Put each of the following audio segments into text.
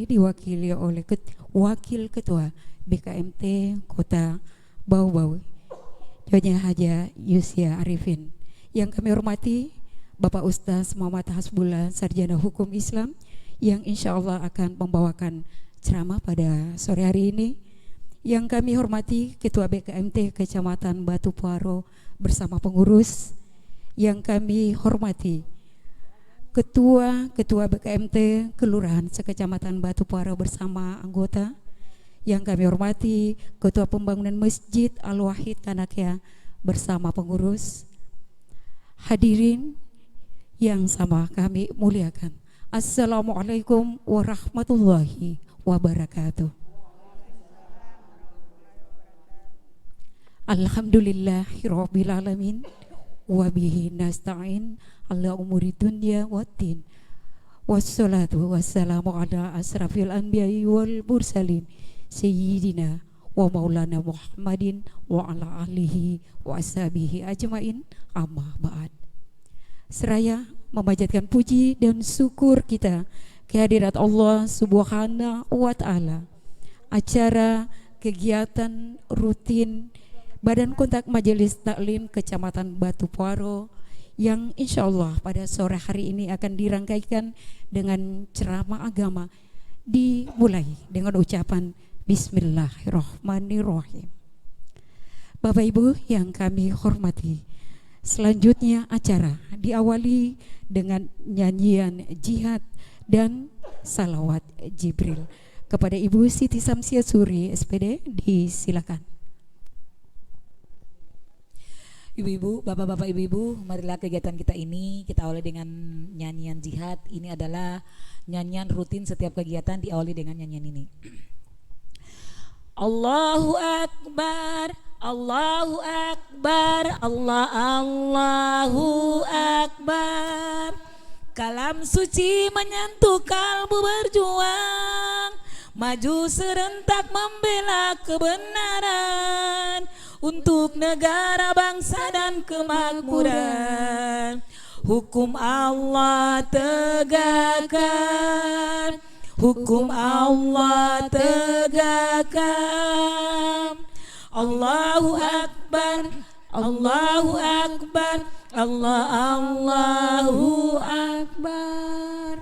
ini diwakili oleh Wakil Ketua BKMT Kota Bau-Bau, Nyonya Haja Yusia Arifin. Yang kami hormati Bapak Ustaz Muhammad Hasbullah, Sarjana Hukum Islam, yang insya Allah akan membawakan ceramah pada sore hari ini. Yang kami hormati Ketua BKMT Kecamatan Batu Puaro bersama pengurus. Yang kami hormati Ketua BKMT Kelurahan Sekecamatan Batu Puaro bersama anggota. Yang kami hormati Ketua Pembangunan Masjid Al-Wahid Kanakya bersama pengurus. Hadirin yang sama kami muliakan, Assalamualaikum warahmatullahi wabarakatuh. Alhamdulillahirabbil alamin wa bihi nasta'in ala umuri dunya waddin. Wassalatu wassalamu ala asrafil anbiya'i wal mursalin sayyidina wa maulana Muhammadin wa ala alihi wa ashabihi ajmain, amma ba'd. Seraya memanjatkan puji dan syukur kita kehadirat Allah Subhanahu wa Ta'ala, acara kegiatan rutin Badan Kontak Majelis Taklim Kecamatan Batu Puaro yang insya Allah pada sore hari ini akan dirangkaikan dengan ceramah agama, dimulai dengan ucapan Bismillahirrahmanirrahim. Bapak Ibu yang kami hormati, selanjutnya acara diawali dengan nyanyian jihad dan salawat Jibril. Kepada Ibu Siti Samsia Suri SPD, disilakan. Ibu-ibu, bapak-bapak, ibu-ibu, marilah kegiatan kita ini kita awali dengan nyanyian jihad. Ini adalah nyanyian rutin setiap kegiatan, diawali dengan nyanyian ini. Allahu Akbar, Allahu Akbar, Allahu Akbar. Kalam suci menyentuh kalbu berjuang, maju serentak membela kebenaran untuk negara, bangsa dan kemakmuran. Hukum Allah tegakkan, hukum Allah tegakkan. Allahu Akbar, Allahu Akbar, Allahu Akbar.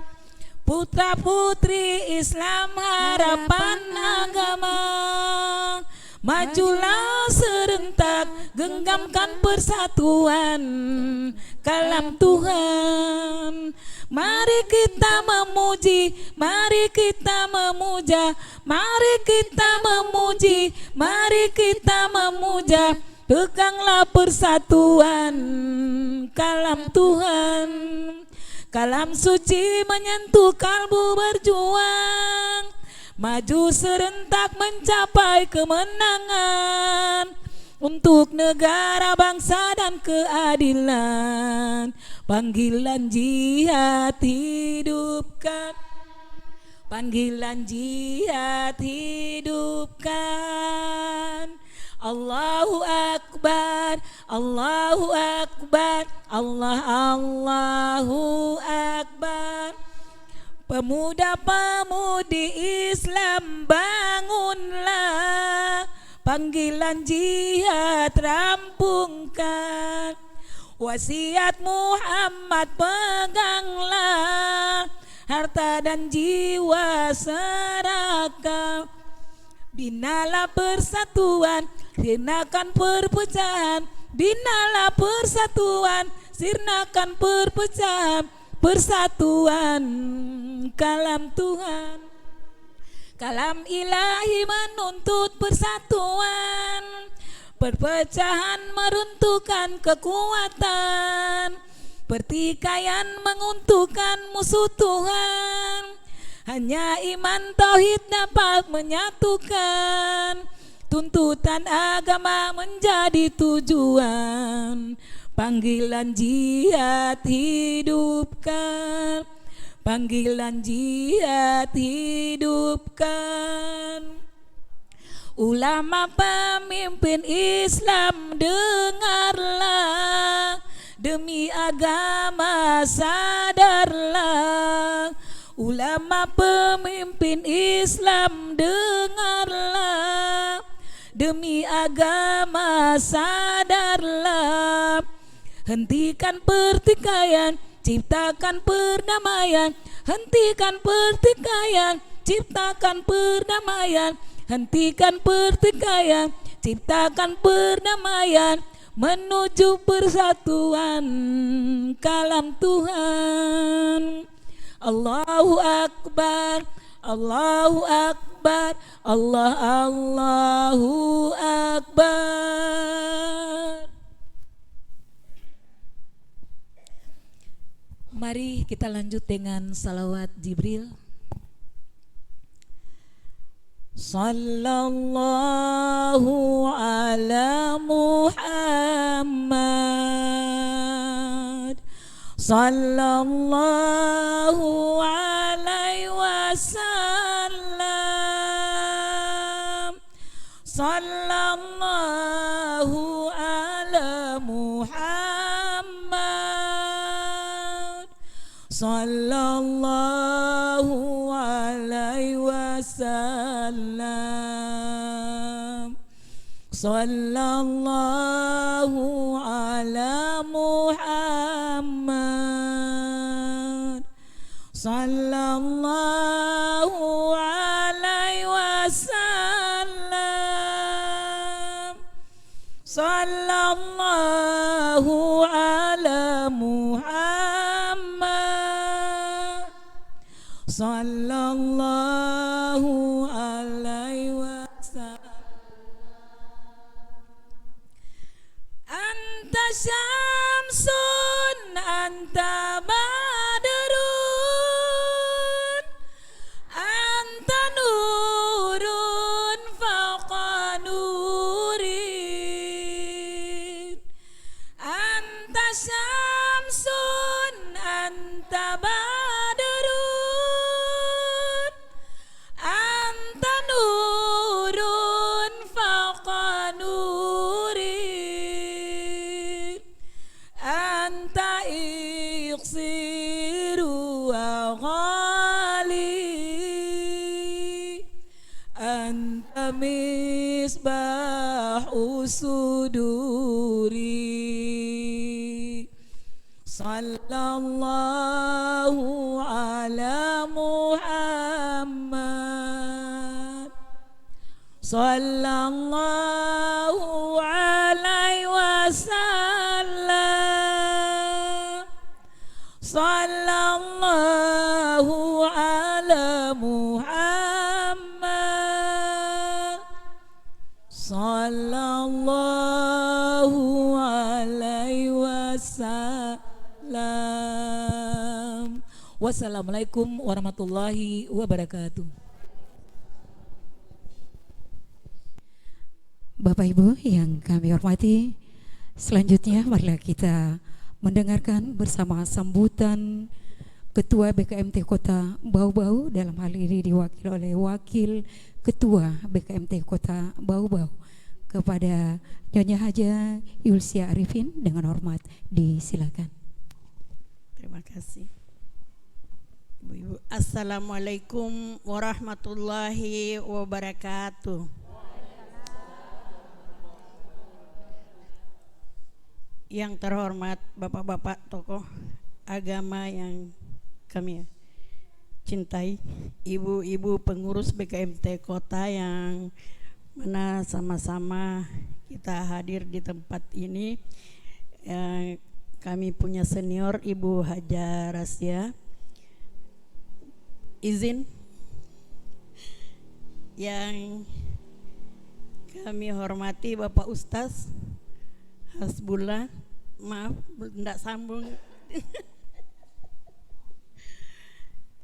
Putra putri Islam harapan agama, majulah serentak, genggamkan persatuan kalam Tuhan. Mari kita memuji, mari kita memuja, mari kita memuji, mari kita memuja. Peganglah persatuan kalam Tuhan. Kalam suci menyentuh kalbu berjuang, maju serentak mencapai kemenangan untuk negara, bangsa dan keadilan. Panggilan jihad hidupkan, panggilan jihad hidupkan. Allahu Akbar, Allahu Akbar, Allahu Akbar. Pemuda-pemudi Islam bangunlah, panggilan jihad rampungkan. Wasiat Muhammad peganglah, harta dan jiwa serahkan. Binalah persatuan, sirnakan perpecahan. Binalah persatuan, sirnakan perpecahan. Persatuan kalam Tuhan, kalam ilahi menuntut persatuan. Perpecahan meruntuhkan kekuatan, pertikaian menguntungkan musuh Tuhan. Hanya iman tauhid dapat menyatukan, tuntutan agama menjadi tujuan. Panggilan jihad hidupkan, panggilan jihad hidupkan. Ulama pemimpin Islam dengarlah, demi agama sadarlah. ulama pemimpin Islam dengarlah, demi agama sadarlah. Hentikan pertikaian, ciptakan perdamaian. Hentikan pertikaian, ciptakan perdamaian. Hentikan pertikaian, ciptakan perdamaian. Menuju persatuan kalam Tuhan. Allahu Akbar, Allahu Akbar, Allahu Akbar. Mari kita lanjut dengan salawat Jibril. Sallallahu ala Muhammad, sallallahu alaihi wasallam, sallallahu ala Muhammad, sallallahu alaihi wasallam, sallallahu ala Muhammad, sallallahu alaihi wasallam, sallallahu ala Muhammad, sallallahu alaihi wasallam. Anta syamsun, anta badrun, anta nurun fawqa nurin. Anta syamsun, anta badrun, anta nurun fawqa nurin. Anta iqsiru wa ghali, anta misbahu suduri. Sallallahu ala Muhammad, sallallahu alaihi wasallam, sallallahu ala Muhammad, sallallahu alaihi wasallam. Wassalamualaikum warahmatullahi wabarakatuh. Bapak Ibu yang kami hormati, selanjutnya marilah kita mendengarkan bersama sambutan Ketua BKMT Kota Bau-Bau, dalam hal ini diwakili oleh Wakil Ketua BKMT Kota Bau-Bau, kepada Nyonya Haja Yulsia Arifin dengan hormat disilakan. Terima kasih. Ibu-ibu, Assalamualaikum warahmatullahi wabarakatuh. Yang terhormat bapak-bapak tokoh agama yang kami cintai, ibu-ibu pengurus BKMT Kota yang mana sama-sama kita hadir di tempat ini. Kami punya senior Ibu Haja Rasya, izin yang kami hormati Bapak Ustaz Hasbullah, maaf tidak sambung.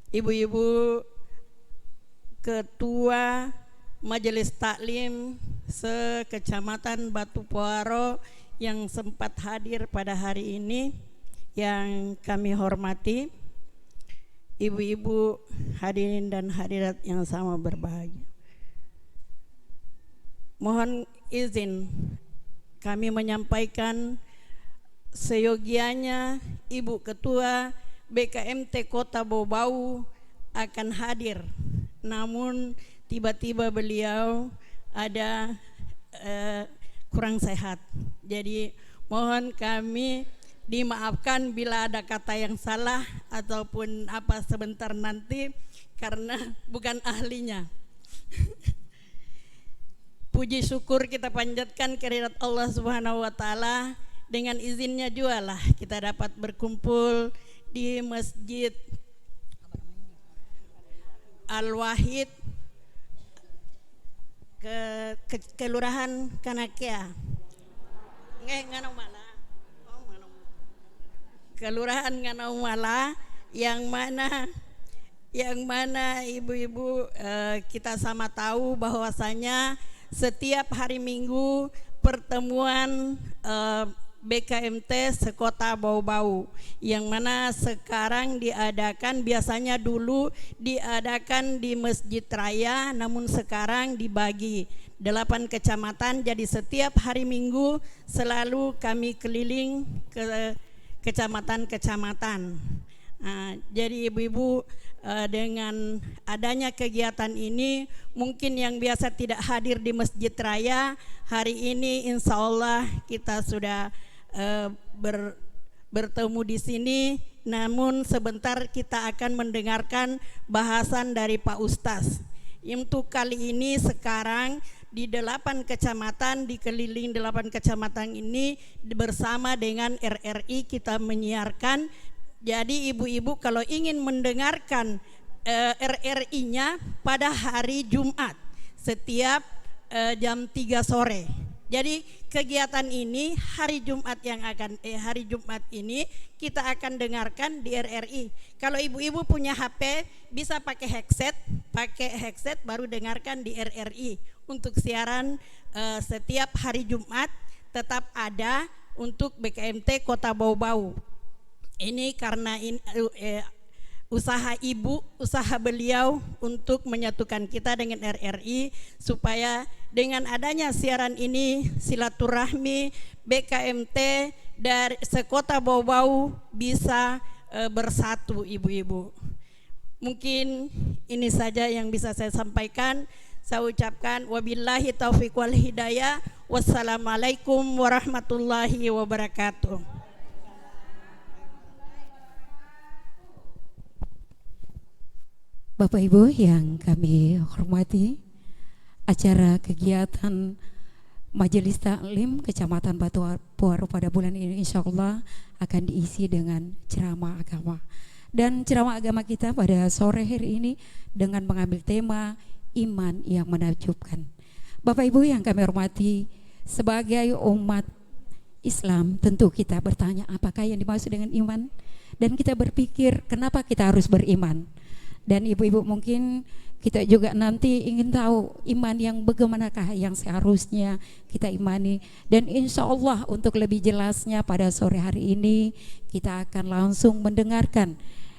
Ibu-ibu Ketua Majelis Taklim se-Kecamatan Batu Puaro yang sempat hadir pada hari ini, yang kami hormati, ibu-ibu hadirin dan hadirat yang sama berbahagia. Mohon izin kami menyampaikan seyogianya Ibu Ketua BKMT Kota Bau-Bau akan hadir, namun tiba-tiba beliau ada kurang sehat. Jadi mohon kami dimaafkan bila ada kata yang salah ataupun apa sebentar nanti, karena bukan ahlinya. Puji syukur kita panjatkan kehadirat Allah Subhanahu wa taala. Dengan izinnya juga lah kita dapat berkumpul di Masjid Al-Wahid Kelurahan Kanakea. Kelurahan Nganaumala, yang mana ibu-ibu kita sama tahu bahwasanya setiap hari Minggu pertemuan BKMT sekota Bau-Bau, yang mana sekarang biasanya dulu diadakan di Masjid Raya, namun sekarang dibagi 8 kecamatan. Jadi setiap hari Minggu selalu kami keliling ke kecamatan-kecamatan. Jadi ibu-ibu, dengan adanya kegiatan ini, mungkin yang biasa tidak hadir di Masjid Raya, hari ini insya Allah kita sudah bertemu di sini. Namun sebentar kita akan mendengarkan bahasan dari Pak Ustaz. Untuk kali ini sekarang di 8 kecamatan, dikeliling 8 kecamatan ini bersama dengan RRI kita menyiarkan. Jadi ibu-ibu kalau ingin mendengarkan RRI-nya pada hari Jumat setiap jam 3 sore. Jadi kegiatan ini hari Jumat ini kita akan dengarkan di RRI. Kalau ibu-ibu punya HP bisa pakai headset baru dengarkan di RRI. Untuk siaran setiap hari Jumat tetap ada untuk BKMT Kota Bau-Bau. Ini karena usaha beliau untuk menyatukan kita dengan RRI, supaya dengan adanya siaran ini silaturahmi BKMT dari sekota Bau-Bau bisa bersatu ibu-ibu. Mungkin ini saja yang bisa saya sampaikan. Saya ucapkan wabillahi taufiq wal hidayah. Wassalamualaikum warahmatullahi wabarakatuh. Bapak Ibu yang kami hormati, acara kegiatan Majelis Taklim Kecamatan Batu Puaro pada bulan ini insya Allah akan diisi dengan ceramah agama. Dan ceramah agama kita pada sore hari ini dengan mengambil tema iman yang menakjubkan. Bapak Ibu yang kami hormati, sebagai umat Islam tentu kita bertanya apakah yang dimaksud dengan iman, dan kita berpikir kenapa kita harus beriman. Dan ibu-ibu mungkin kita juga nanti ingin tahu iman yang bagaimanakah yang seharusnya kita imani. Dan insya Allah untuk lebih jelasnya pada sore hari ini kita akan langsung mendengarkan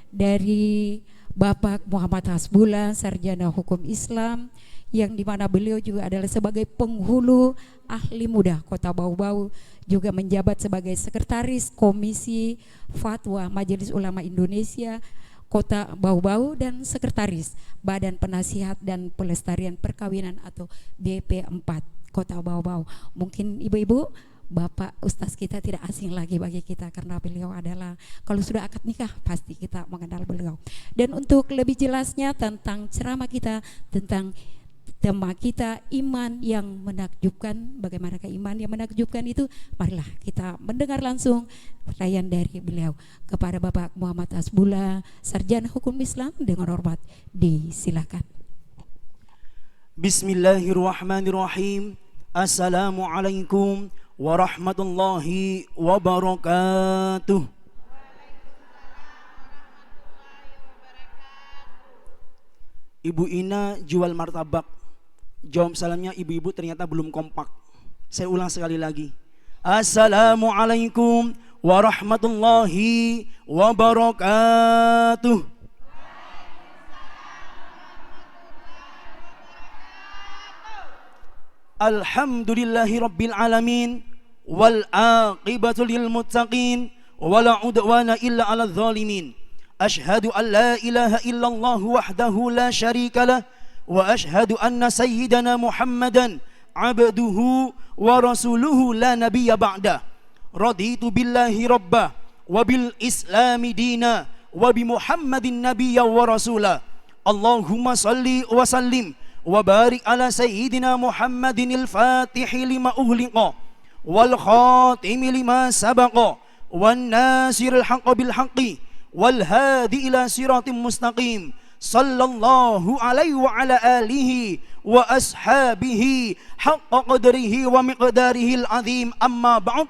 dari Bapak Muhammad Hasbullah, Sarjana Hukum Islam, yang dimana beliau juga adalah sebagai penghulu ahli muda Kota Bau-Bau, juga menjabat sebagai Sekretaris Komisi Fatwa Majelis Ulama Indonesia Kota Bau-Bau dan Sekretaris Badan Penasihat dan Pelestarian Perkawinan atau BP4 Kota Bau-Bau. Mungkin ibu-ibu, Bapak Ustaz kita tidak asing lagi bagi kita karena beliau adalah, kalau sudah akad nikah pasti kita mengenal beliau. Dan untuk lebih jelasnya tentang ceramah kita, tentang tema kita iman yang menakjubkan, bagaimanakah iman yang menakjubkan itu, marilah kita mendengar langsung pertanyaan dari beliau. Kepada Bapak Muhammad Hasbullah, Sarjana Hukum Islam, dengan hormat disilakan. Bismillahirrahmanirrahim. Assalamualaikum warahmatullahi wabarakatuh. Ibu Ina jual martabak. Jawab salamnya ibu-ibu ternyata belum kompak. Saya ulang sekali lagi. Assalamualaikum warahmatullahi wabarakatuh. Alhamdulillahi rabbil alamin, wal aqibatu lil muttaqin, wala udwana illa 'alal zalimin. Ashhadu an la ilaha illallah wahdahu la syarika lah wa ashhadu anna sayyidana Muhammadan abduhu wa rasuluhu la nabiyya ba'da. Raditu billahi rabbah wa bil islami dina wa bi Muhammadin nabiyya wa rasula. Allahumma salli wa sallim wa barik ala sayyidina Muhammadin al-fatihi lima uhliqa wal khatimi lima sabaqa wan nasiril haqqi bil haqqi wal hadi ila siratim mustaqim. Sallallahu alaihi wa ala alihi wa ashabihi haqqa qadrihi wa miqdarihi al-azim. Amma ba'd.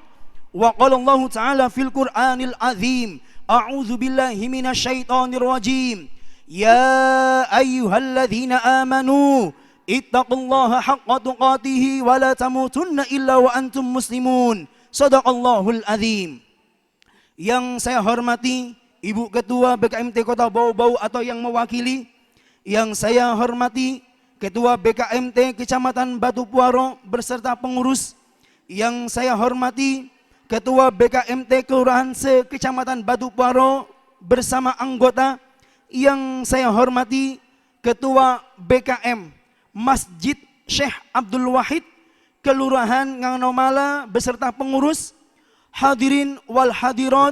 Wa qala Allah ta'ala fil Qur'anil azim. A'udzu billahi minasy syaithanir rajim. Ya ayyuhalladzina amanu ittaqullaha haqqa tuqatih wa la tamutunna illa wa antum muslimun. Shadaqallahul azim. Yang saya hormati Ibu Ketua BKMT Kota Bau-Bau atau yang mewakili, yang saya hormati Ketua BKMT Kecamatan Batu Puaro beserta pengurus, yang saya hormati Ketua BKMT Kelurahan Kecamatan Batu Puaro bersama anggota, yang saya hormati Ketua BKM Masjid Syekh Abdul Wahid Kelurahan Ngangnomala beserta pengurus, hadirin wal hadirat,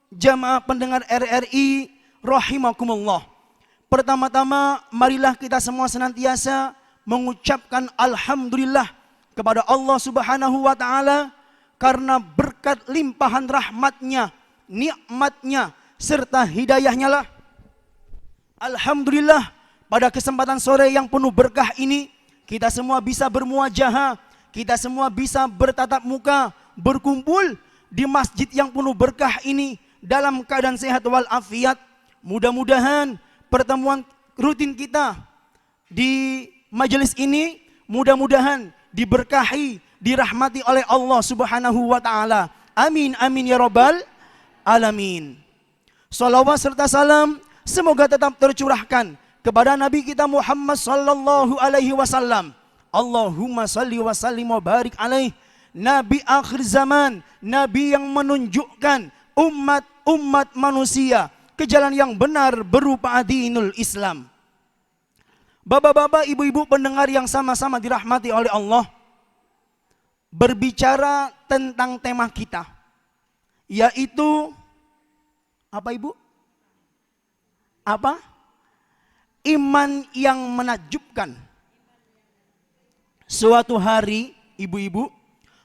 jamaah pendengar RRI rahimakumullah. Pertama-tama marilah kita semua senantiasa mengucapkan alhamdulillah kepada Allah Subhanahu wa taala karena berkat limpahan rahmatnya, nikmatnya serta hidayahnya lah. Alhamdulillah pada kesempatan sore yang penuh berkah ini kita semua bisa bermuajahah, kita semua bisa bertatap muka, berkumpul di masjid yang penuh berkah ini dalam keadaan sehat walafiat. Mudah-mudahan pertemuan rutin kita di majelis ini mudah-mudahan diberkahi, dirahmati oleh Allah Subhanahu wa taala. Amin amin ya rabbal alamin. Shalawat serta salam semoga tetap tercurahkan kepada Nabi kita Muhammad sallallahu alaihi wasallam. Allahumma salli wa sallim wa barik alaih. Nabi akhir zaman, nabi yang menunjukkan umat manusia ke jalan yang benar berupa dinul Islam. Bapak-bapak, ibu-ibu pendengar yang sama-sama dirahmati oleh Allah, berbicara tentang tema kita, yaitu apa ibu? Apa? Iman yang menakjubkan. Suatu hari, ibu-ibu,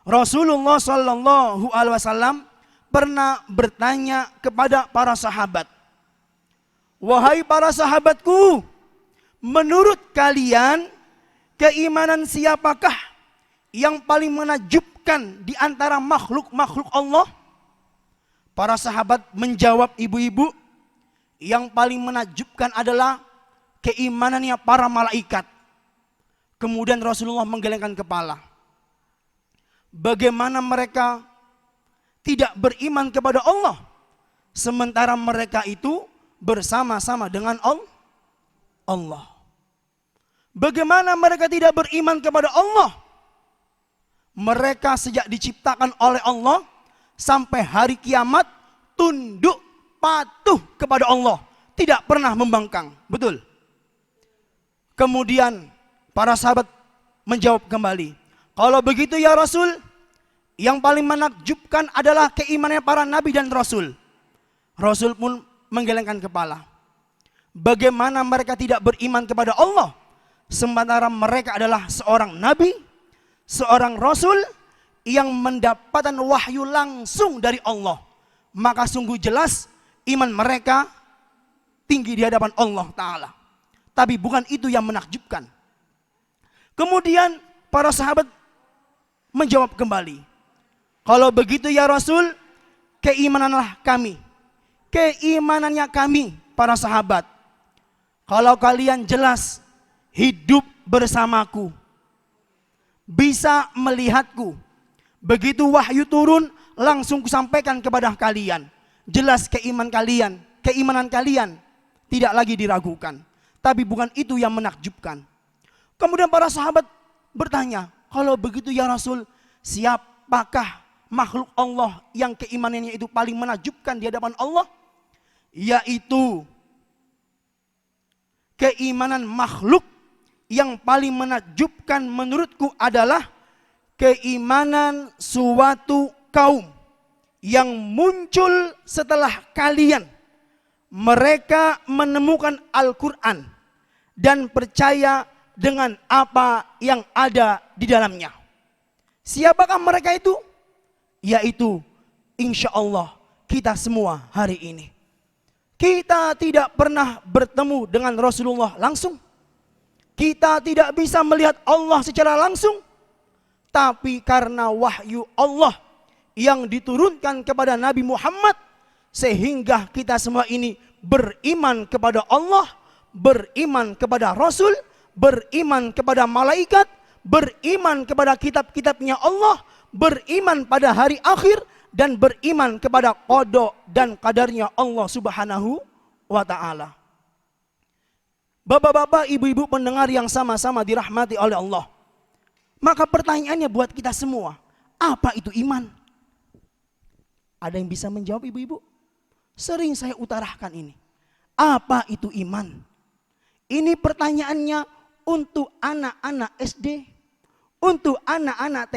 Rasulullah sallallahu alaihi wasallam pernah bertanya kepada para sahabat, wahai para sahabatku, menurut kalian keimanan siapakah yang paling menakjubkan di antara makhluk-makhluk Allah? Para sahabat menjawab, ibu-ibu, yang paling menakjubkan adalah keimanannya para malaikat. Kemudian Rasulullah menggelengkan kepala. Bagaimana mereka tidak beriman kepada Allah sementara mereka itu bersama-sama dengan Allah? Bagaimana mereka tidak beriman kepada Allah? Mereka sejak diciptakan oleh Allah sampai hari kiamat tunduk patuh kepada Allah, tidak pernah membangkang. Betul? Kemudian para sahabat menjawab kembali, kalau begitu ya Rasul, yang paling menakjubkan adalah keimanannya para nabi dan rasul. Rasul pun menggelengkan kepala. Bagaimana mereka tidak beriman kepada Allah sementara mereka adalah seorang nabi, seorang rasul yang mendapatkan wahyu langsung dari Allah. Maka sungguh jelas iman mereka tinggi di hadapan Allah Ta'ala. Tapi bukan itu yang menakjubkan. Kemudian para sahabat menjawab kembali, kalau begitu ya Rasul, keimananlah kami, keimanannya kami para sahabat. Kalau kalian jelas hidup bersamaku, bisa melihatku, begitu wahyu turun langsung kusampaikan kepada kalian. Jelas keimanan kalian tidak lagi diragukan. Tapi bukan itu yang menakjubkan. Kemudian para sahabat bertanya, kalau begitu ya Rasul, siapakah makhluk Allah yang keimanannya itu paling menakjubkan di hadapan Allah? yaitu keimanan makhluk yang paling menakjubkan menurutku adalah keimanan suatu kaum yang muncul setelah kalian. Mereka menemukan Al-Quran dan percaya dengan apa yang ada di dalamnya. Siapakah mereka itu? Yaitu insya Allah kita semua hari ini. Kita tidak pernah bertemu dengan Rasulullah langsung. Kita tidak bisa melihat Allah secara langsung. Tapi karena wahyu Allah yang diturunkan kepada Nabi Muhammad, sehingga kita semua ini beriman kepada Allah, beriman kepada Rasul, beriman kepada malaikat, beriman kepada kitab-kitabnya Allah, beriman pada hari akhir, dan beriman kepada qada dan qadarnya Allah Subhanahu wa ta'ala. Bapak-bapak, ibu-ibu pendengar yang sama-sama dirahmati oleh Allah. Maka pertanyaannya buat kita semua, apa itu iman? Ada yang bisa menjawab ibu-ibu? Sering saya utarakan ini. Apa itu iman? Ini pertanyaannya untuk anak-anak SD, untuk anak-anak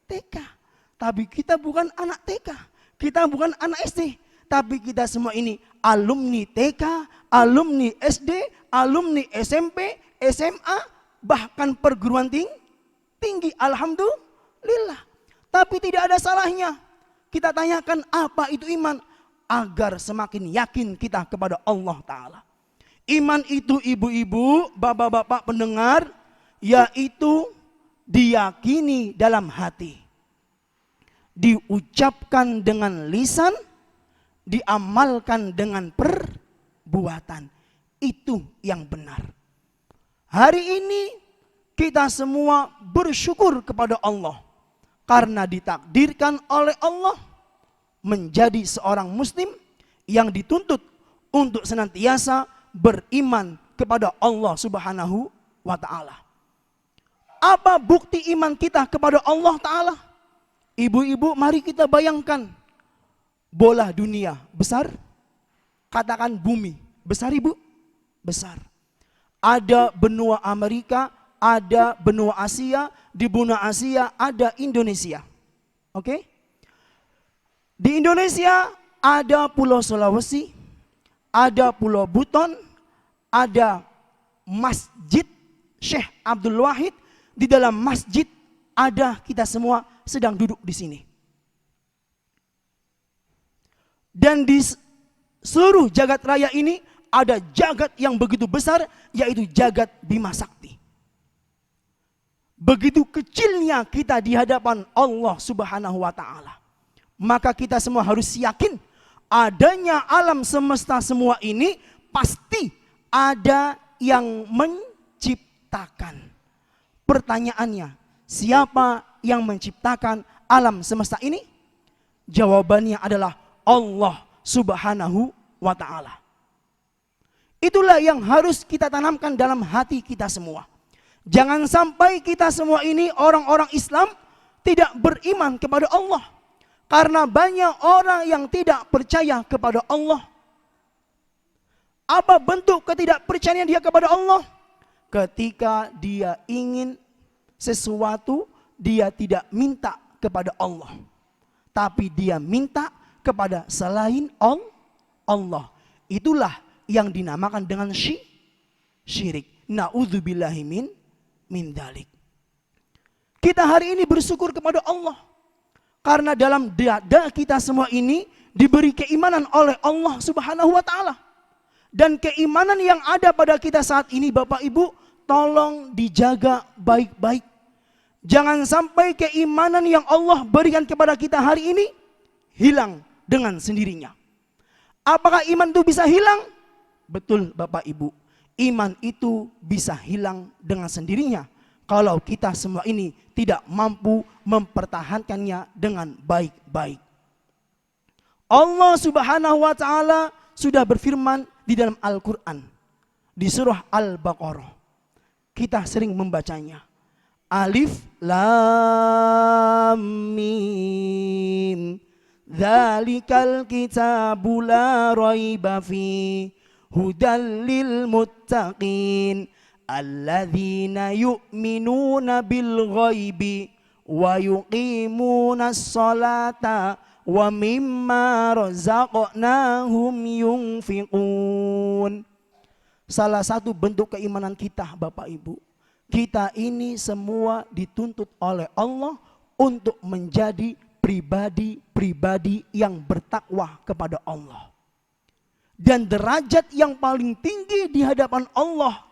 TK. Tapi kita bukan anak TK, kita bukan anak SD. Tapi kita semua ini alumni TK, alumni SD, alumni SMP, SMA, bahkan perguruan tinggi. Alhamdulillah. Tapi tidak ada salahnya kita tanyakan apa itu iman, agar semakin yakin kita kepada Allah Ta'ala. Iman itu ibu-ibu, bapak-bapak pendengar, yaitu diyakini dalam hati, diucapkan dengan lisan, diamalkan dengan perbuatan. Itu yang benar. Hari ini kita semua bersyukur kepada Allah karena ditakdirkan oleh Allah menjadi seorang muslim yang dituntut untuk senantiasa beriman kepada Allah Subhanahu wa ta'ala. Apa bukti iman kita kepada Allah Ta'ala? Ibu-ibu, mari kita bayangkan bola dunia besar, katakan bumi besar, ibu, besar. Ada benua Amerika, ada benua Asia, di benua Asia ada Indonesia. Oke? Di Indonesia ada Pulau Sulawesi, ada Pulau Buton, ada Masjid Syekh Abdul Wahid. Di dalam masjid ada kita semua sedang duduk di sini. Dan di seluruh jagat raya ini ada jagat yang begitu besar, yaitu jagat Bima Sakti. Begitu kecilnya kita di hadapan Allah Subhanahu wa ta'ala. Maka kita semua harus yakin adanya alam semesta semua ini pasti ada yang menciptakan. Pertanyaannya, siapa yang menciptakan alam semesta ini? Jawabannya adalah Allah Subhanahu wa ta'ala. Itulah yang harus kita tanamkan dalam hati kita semua. Jangan sampai kita semua ini orang-orang Islam tidak beriman kepada Allah. Karena banyak orang yang tidak percaya kepada Allah. Apa bentuk ketidakpercayaan dia kepada Allah? Ketika dia ingin sesuatu, dia tidak minta kepada Allah, tapi dia minta kepada selain Allah. Itulah yang dinamakan dengan syirik. Na'udzubillahi min dzalik. Kita hari ini bersyukur kepada Allah. Karena dalam dada kita semua ini diberi keimanan oleh Allah Subhanahu wa ta'ala. Dan keimanan yang ada pada kita saat ini, Bapak Ibu, tolong dijaga baik-baik. Jangan sampai keimanan yang Allah berikan kepada kita hari ini hilang dengan sendirinya. Apakah iman itu bisa hilang? Betul Bapak Ibu, iman itu bisa hilang dengan sendirinya kalau kita semua ini tidak mampu mempertahankannya dengan baik-baik. Allah Subhanahu wa ta'ala sudah berfirman di dalam Al-Quran, di surah Al-Baqarah. Kita sering membacanya. Alif Lam Mim Dzalikal kitabu la raiba fi hudal lil muttaqin alladzina yu'minuna bil ghaibi wa yuqimuna sholata wa mimma razaqnahum yunfiqun. Salah satu bentuk keimanan kita Bapak Ibu, kita ini semua dituntut oleh Allah untuk menjadi pribadi-pribadi yang bertakwa kepada Allah. Dan derajat yang paling tinggi di hadapan Allah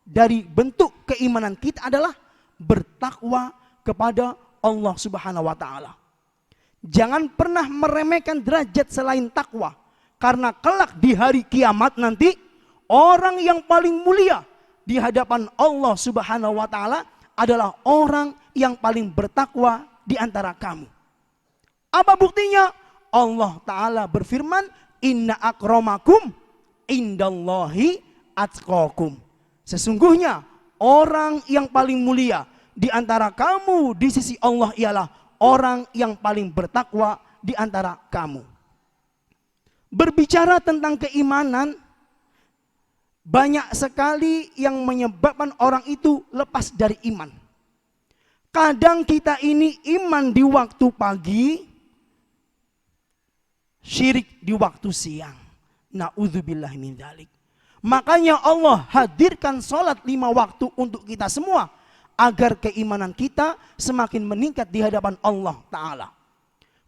dari bentuk keimanan kita adalah bertakwa kepada Allah Subhanahu wa taala. Jangan pernah meremehkan derajat selain takwa, karena kelak di hari kiamat nanti orang yang paling mulia di hadapan Allah Subhanahu wa taala adalah orang yang paling bertakwa di antara kamu. Apa buktinya? Allah taala berfirman, "Inna akramakum indallahi atqakum." Sesungguhnya orang yang paling mulia di antara kamu di sisi Allah ialah orang yang paling bertakwa di antara kamu. Berbicara tentang keimanan, banyak sekali yang menyebabkan orang itu lepas dari iman. Kadang kita ini iman di waktu pagi, syirik di waktu siang. Na'udzubillah min dzalik. Makanya Allah hadirkan sholat 5 waktu untuk kita semua, agar keimanan kita semakin meningkat di hadapan Allah Ta'ala.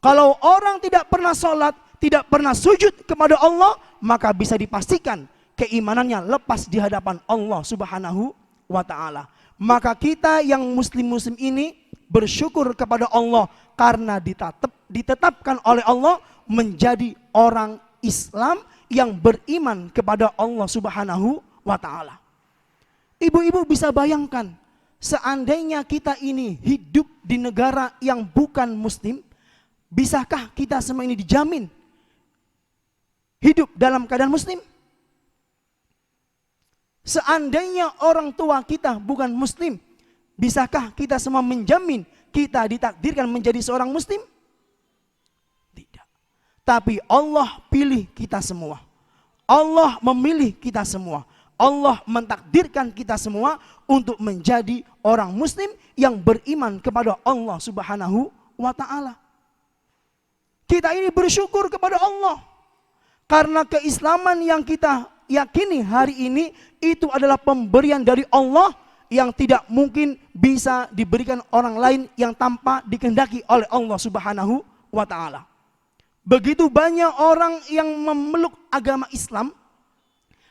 Kalau orang tidak pernah sholat, tidak pernah sujud kepada Allah, maka bisa dipastikan keimanannya lepas di hadapan Allah Subhanahu wa Ta'ala. Maka kita yang muslim-muslim ini bersyukur kepada Allah karena ditetapkan oleh Allah menjadi orang Islam yang beriman kepada Allah Subhanahu wa Ta'ala. Ibu-ibu bisa bayangkan, seandainya kita ini hidup di negara yang bukan muslim, bisakah kita semua ini dijamin hidup dalam keadaan muslim? Seandainya orang tua kita bukan muslim, bisakah kita semua menjamin kita ditakdirkan menjadi seorang muslim? Tidak. Tapi Allah pilih kita semua. Allah memilih kita semua. Allah mentakdirkan kita semua untuk menjadi orang muslim yang beriman kepada Allah Subhanahu wa Ta'ala. Kita ini bersyukur kepada Allah karena keislaman yang kita yakini hari ini itu adalah pemberian dari Allah yang tidak mungkin bisa diberikan orang lain yang tanpa dikehendaki oleh Allah Subhanahu wa Ta'ala. Begitu banyak orang yang memeluk agama Islam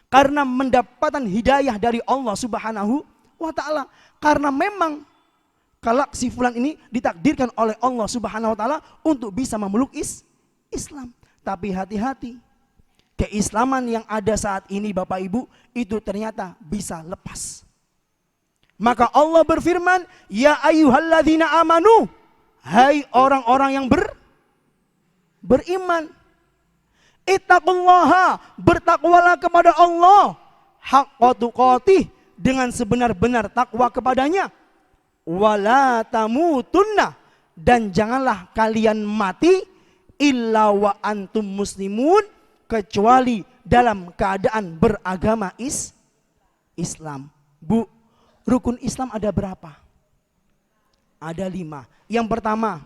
karena mendapatkan hidayah dari Allah Subhanahu wa Ta'ala. Karena memang kelak si fulan ini ditakdirkan oleh Allah Subhanahu wa Ta'ala untuk bisa memeluk Islam. Tapi hati-hati, keislaman yang ada saat ini Bapak Ibu itu ternyata bisa lepas. Maka Allah berfirman, "Ya ayyuhalladzina amanu," hai orang-orang yang beriman, ittaqullaha, bertakwalah kepada Allah, haqqa tuqatih, dengan sebenar-benar takwa kepadanya, wala tamutunna, dan janganlah kalian mati illa wa antum muslimun, kecuali dalam keadaan beragama Islam. Bu, rukun Islam ada berapa? Ada 5. Yang pertama,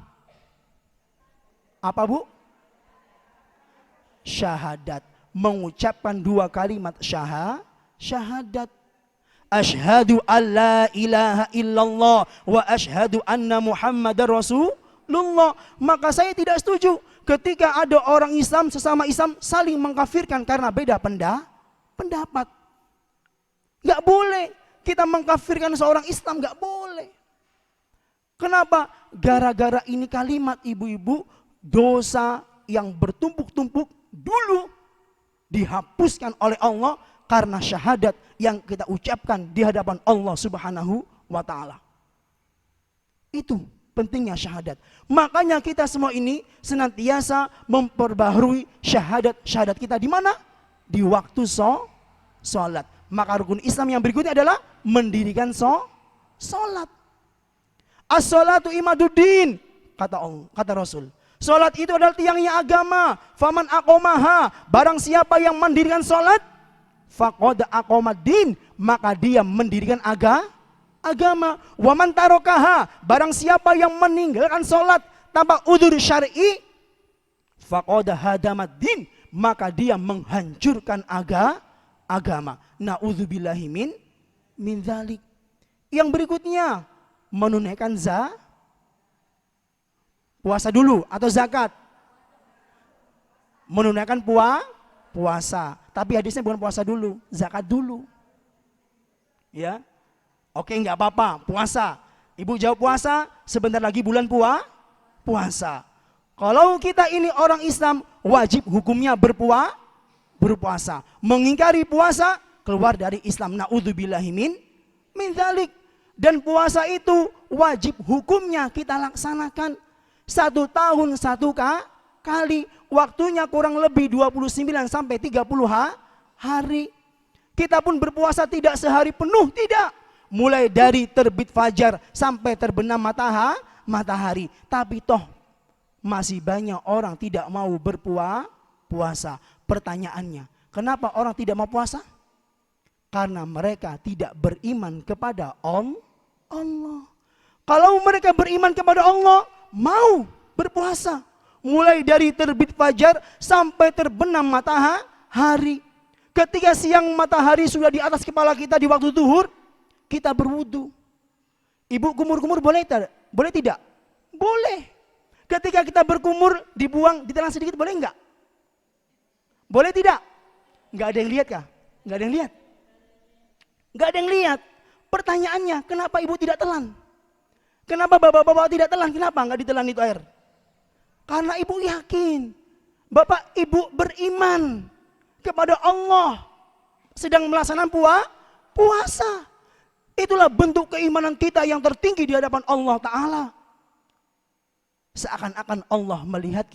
apa Bu? Syahadat. Mengucapkan 2 kalimat syahadat. Asyhadu an la ilaha illallah wa asyhadu anna Muhammadar Rasulullah. Maka saya tidak setuju ketika ada orang Islam sesama Islam saling mengkafirkan karena beda pendapat. Gak boleh kita mengkafirkan seorang Islam, gak boleh. Kenapa? Gara-gara ini kalimat ibu-ibu, dosa yang bertumpuk-tumpuk dulu dihapuskan oleh Allah karena syahadat yang kita ucapkan di hadapan Allah Subhanahu wa Ta'ala. Itu pentingnya syahadat. Makanya kita semua ini senantiasa memperbaharui syahadat kita di mana? Di waktu sholat. Maka rukun Islam yang berikutnya adalah mendirikan sholat. As-sholatu imaduddin, kata Rasul. Salat itu adalah tiangnya agama. Faman aqomaha, barang siapa yang mendirikan salat, faqad aqomadin, maka dia mendirikan agama. Waman tarokaha, barang siapa yang meninggalkan salat tanpa udzur syar'i, faqad hadamaddin, maka dia menghancurkan agama. Na'udzubillahi min dzalik. Yang berikutnya, menunaikan puasa dulu atau zakat. Menunaikan puasa. Tapi hadisnya bukan puasa dulu, zakat dulu. Ya. Oke, enggak apa-apa, puasa. Ibu jawab puasa, sebentar lagi bulan puasa. Kalau kita ini orang Islam, wajib hukumnya berpuasa. Mengingkari puasa, keluar dari Islam. Na'udzubillahi min dzalik. Dan puasa itu wajib hukumnya kita laksanakan 1 tahun 1 kali. Waktunya kurang lebih 29 sampai 30 hari. Kita pun berpuasa tidak sehari penuh, tidak. Mulai dari terbit fajar sampai terbenam matahari. Tapi toh masih banyak orang tidak mau berpuasa. Pertanyaannya, kenapa orang tidak mau puasa? Karena mereka tidak beriman kepada Allah. Kalau mereka beriman kepada Allah, mau berpuasa. Mulai dari terbit fajar sampai terbenam matahari. Ketika siang matahari sudah di atas kepala kita di waktu zuhur, kita berwudu. Ibu kumur-kumur boleh tidak? Boleh. Ketika kita berkumur, dibuang, ditelan sedikit, boleh enggak? Boleh tidak? Enggak ada yang lihat kah? Enggak ada yang lihat? Enggak ada yang lihat. Pertanyaannya, kenapa ibu tidak telan? Kenapa bapak-bapak tidak telan? Kenapa enggak ditelan itu air? Karena ibu yakin, bapak ibu beriman kepada Allah, sedang melaksanakan puasa. Itulah bentuk keimanan kita yang tertinggi di hadapan Allah Ta'ala. Seakan-akan Allah melihat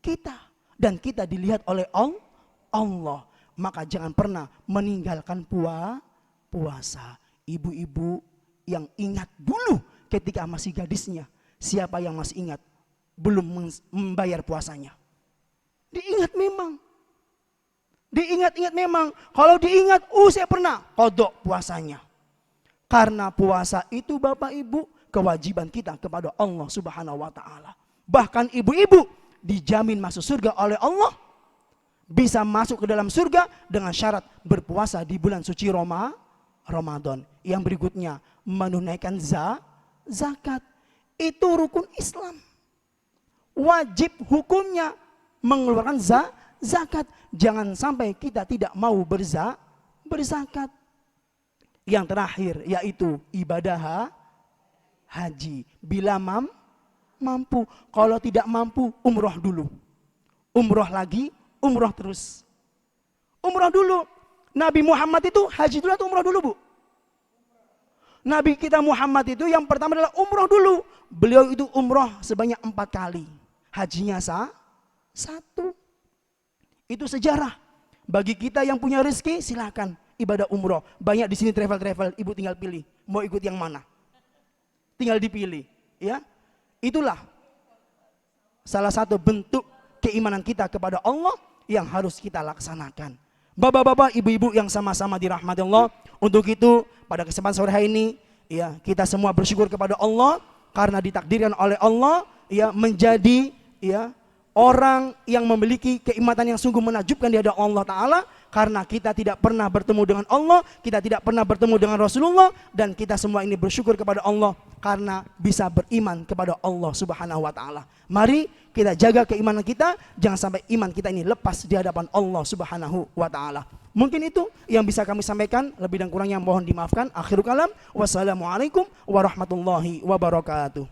kita dan kita dilihat oleh Allah. Maka jangan pernah meninggalkan puasa. Ibu-ibu yang ingat dulu ketika masih gadisnya, siapa yang masih ingat belum membayar puasanya? Diingat memang. Diingat-ingat memang. Kalau diingat, saya pernah qadha puasanya. Karena puasa itu Bapak Ibu kewajiban kita kepada Allah Subhanahu wa taala. Bahkan ibu-ibu dijamin masuk surga oleh Allah. Bisa masuk ke dalam surga dengan syarat berpuasa di bulan suci Ramadan. Yang berikutnya, menunaikan zakat. Itu rukun Islam. Wajib hukumnya mengeluarkan zakat. Jangan sampai kita tidak mau berzakat. Yang terakhir yaitu ibadah haji. Bila mampu. Kalau tidak mampu, umroh dulu. Umroh lagi, umroh terus. Umroh dulu. Nabi Muhammad itu haji dulu atau umroh dulu, Bu? Nabi kita Muhammad itu yang pertama adalah umroh dulu. Beliau itu umroh sebanyak 4 kali. Hajinya 1. Itu sejarah. Bagi kita yang punya rezeki, silakan ibadah umroh. Banyak di sini travel, ibu tinggal pilih. Mau ikut yang mana? Tinggal dipilih. Ya, itulah salah satu bentuk keimanan kita kepada Allah yang harus kita laksanakan. Bapak-bapak, ibu-ibu yang sama-sama dirahmati Allah. Untuk itu, pada kesempatan sore hari ini, ya, kita semua bersyukur kepada Allah karena ditakdirkan oleh Allah, ya, menjadi, ya, orang yang memiliki keimanan yang sungguh menakjubkan di hadapan Allah Ta'ala. Karena kita tidak pernah bertemu dengan Allah, kita tidak pernah bertemu dengan Rasulullah, dan kita semua ini bersyukur kepada Allah karena bisa beriman kepada Allah Subhanahu wa taala. Mari kita jaga keimanan kita, jangan sampai iman kita ini lepas di hadapan Allah Subhanahu wa taala. Mungkin itu yang bisa kami sampaikan, lebih dan kurangnya mohon dimaafkan. Akhirul kalam, wassalamualaikum warahmatullahi wabarakatuh.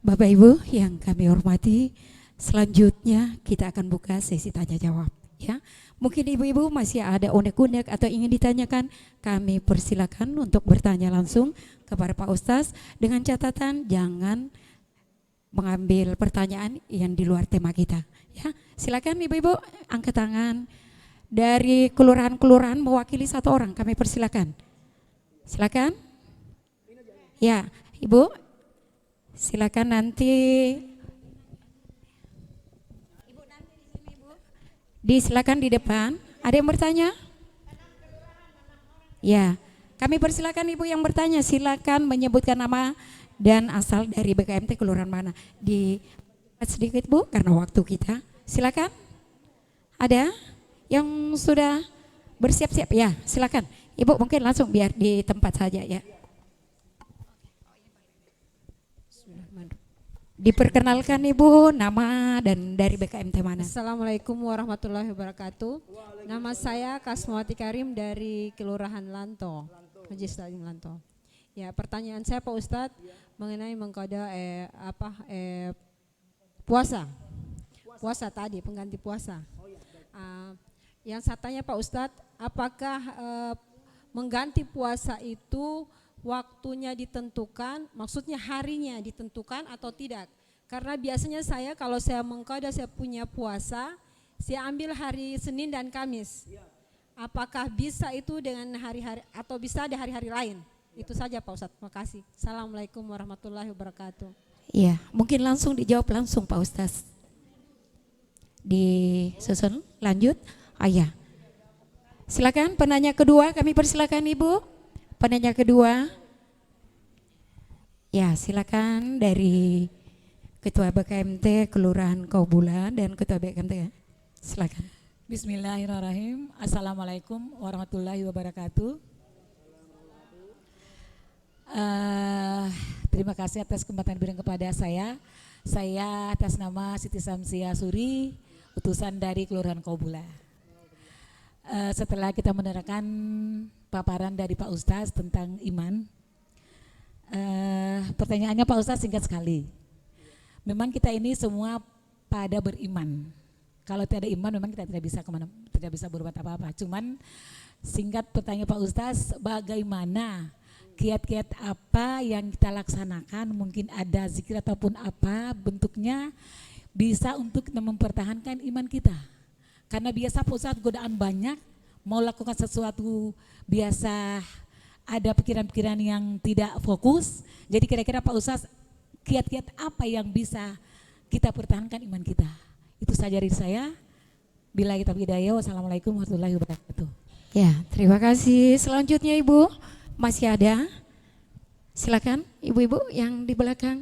Bapak Ibu yang kami hormati, selanjutnya kita akan buka sesi tanya jawab, ya. Mungkin ibu-ibu masih ada unek-unek atau ingin ditanyakan, kami persilakan untuk bertanya langsung kepada Pak Ustaz dengan catatan jangan mengambil pertanyaan yang di luar tema kita, ya. Silakan ibu-ibu angkat tangan. Dari kelurahan-kelurahan mewakili 1 orang, kami persilakan. Silakan. Ya, Ibu. Silakan nanti silakan di depan. Ada yang bertanya? Ya, kami persilakan Ibu yang bertanya. Silakan menyebutkan nama dan asal dari BKMT kelurahan mana. Di sedikit Bu, karena waktu kita. Silakan. Ada yang sudah bersiap-siap? Ya, silakan. Ibu mungkin langsung biar di tempat saja ya. Diperkenalkan Ibu, nama dan dari BKMT mana? Assalamualaikum warahmatullahi wabarakatuh. Nama saya Kasmawati Karim dari Kelurahan Lanto, Majlis Taklim Lanto. Ya, pertanyaan saya Pak Ustadz mengenai mengkoda puasa. Puasa tadi, pengganti puasa. Yang saya tanya Pak Ustadz, apakah mengganti puasa itu waktunya ditentukan, maksudnya harinya ditentukan atau tidak? Karena biasanya kalau saya mengkoda saya punya puasa, saya ambil hari Senin dan Kamis. Apakah bisa itu dengan hari-hari atau bisa ada hari-hari lain? Itu saja Pak Ustadz, terima kasih. Assalamualaikum warahmatullahi wabarakatuh. Iya, mungkin langsung dijawab langsung Pak Ustadz. Disusun lanjut. Ya. Silakan penanya kedua, kami persilakan Ibu. Penanya kedua, ya silakan dari Ketua BKMT Kelurahan Kaubula dan Ketua BKMT, silakan. Bismillahirrahmanirrahim. Assalamualaikum warahmatullahi wabarakatuh. Terima kasih atas kesempatan berikan kepada saya. Saya atas nama Siti Samsia Suri, utusan dari Kelurahan Kaubula. Setelah kita mendengarkan paparan dari Pak Ustadz tentang iman, pertanyaannya Pak Ustadz singkat sekali. Memang kita ini semua pada beriman. Kalau tidak ada iman memang kita tidak bisa kemana, tidak bisa berbuat apa-apa. Cuman singkat pertanyaan Pak Ustadz, bagaimana kiat-kiat apa yang kita laksanakan, mungkin ada zikir ataupun apa bentuknya bisa untuk mempertahankan iman kita. Karena biasa Pak Ustadz godaan banyak, mau lakukan sesuatu biasa ada pikiran-pikiran yang tidak fokus. Jadi kira-kira Pak Ustadz, kiat-kiat apa yang bisa kita pertahankan iman kita? Itu saja dari saya. Bila kita hidayah, wassalamualaikum warahmatullahi wabarakatuh. Ya, terima kasih. Selanjutnya Ibu, masih ada? Silakan Ibu-ibu yang di belakang.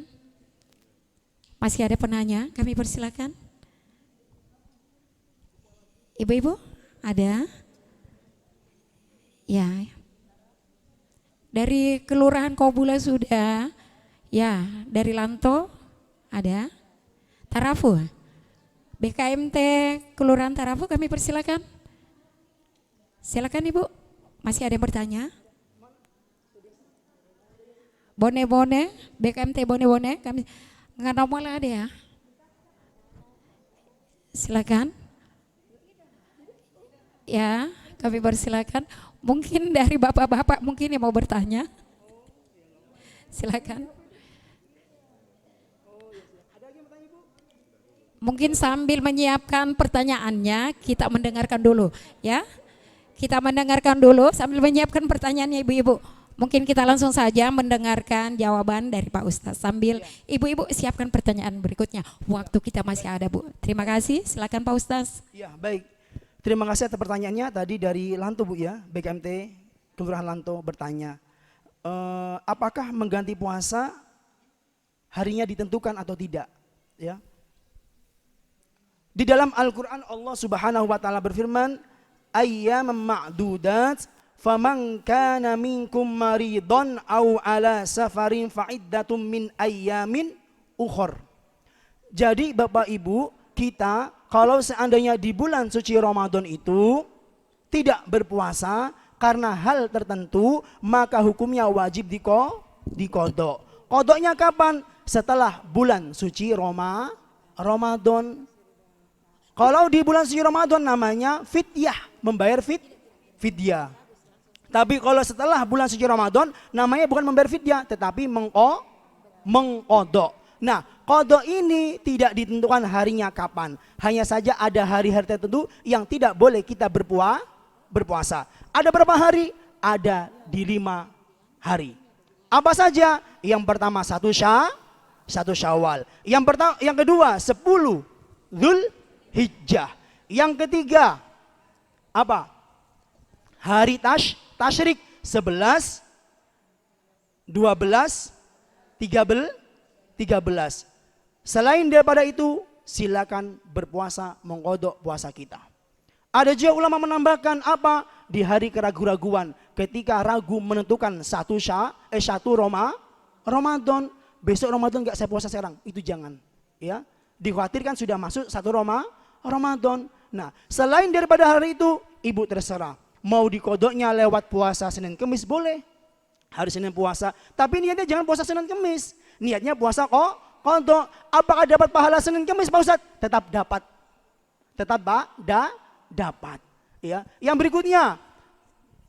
Masih ada penanya, kami persilakan. Ibu-ibu, ada? Ya. Dari Kelurahan Kaubula sudah. Ya, dari Lanto ada. Tarafu. BKMT Kelurahan Tarafu kami persilakan. Silakan Ibu. Masih ada yang bertanya? Bone-bone, BKMT bone-bone kami nggak nomor ada ya. Silakan. Ya, kami persilakan. Mungkin dari bapak-bapak mungkin yang mau bertanya. Silakan. Mungkin sambil menyiapkan pertanyaannya, kita mendengarkan dulu, ya. Kita mendengarkan dulu sambil menyiapkan pertanyaannya ibu-ibu. Mungkin kita langsung saja mendengarkan jawaban dari Pak Ustadz sambil ibu-ibu siapkan pertanyaan berikutnya. Waktu kita masih ada Bu. Terima kasih. Silakan Pak Ustadz. Ya, baik. Terima kasih atas pertanyaannya tadi dari Lanto Bu ya, BKMT Kelurahan Lanto bertanya, apakah mengganti puasa harinya ditentukan atau tidak? Ya. Di dalam Al-Quran Allah Subhanahu Wa Taala berfirman, ayyaman ma'dudat, faman kana minkum maridon au ala safarin fa'iddatum min ayyamin ukhor. Jadi Bapak Ibu, kita kalau seandainya di bulan suci Ramadan itu tidak berpuasa karena hal tertentu, maka hukumnya wajib dikodok. Kodoknya kapan? Setelah bulan suci Ramadan. Kalau di bulan suci Ramadan namanya fidyah, membayar fidyah. Tapi kalau setelah bulan suci Ramadan namanya bukan membayar fidyah, tetapi mengkodok. Nah, kodok ini tidak ditentukan harinya kapan. Hanya saja ada hari-hari tertentu yang tidak boleh kita berpuasa. Ada berapa hari? Ada di 5 hari. Apa saja? Yang pertama 1 1 Syawal. Yang kedua 10 Dzulhijjah. Yang ketiga apa? Hari tasyrik 11, 12, 13. Selain daripada itu, silakan berpuasa mengqadha puasa kita. Ada juga ulama menambahkan apa? Di hari keraguan-raguan, ketika ragu menentukan 1 Ramadan, besok Ramadan enggak saya puasa sekarang, itu jangan. Ya, dikhawatirkan sudah masuk 1 Ramadan. Nah, selain daripada hari itu, ibu terserah. Mau dikodoknya lewat puasa Senin Kemis boleh. Hari Senin puasa, tapi niatnya jangan puasa Senin Kemis. Niatnya puasa kodok. Apakah dapat pahala Senin Kemis Pak Ustadz? Tetap dapat. Dapat. Ya. Yang berikutnya,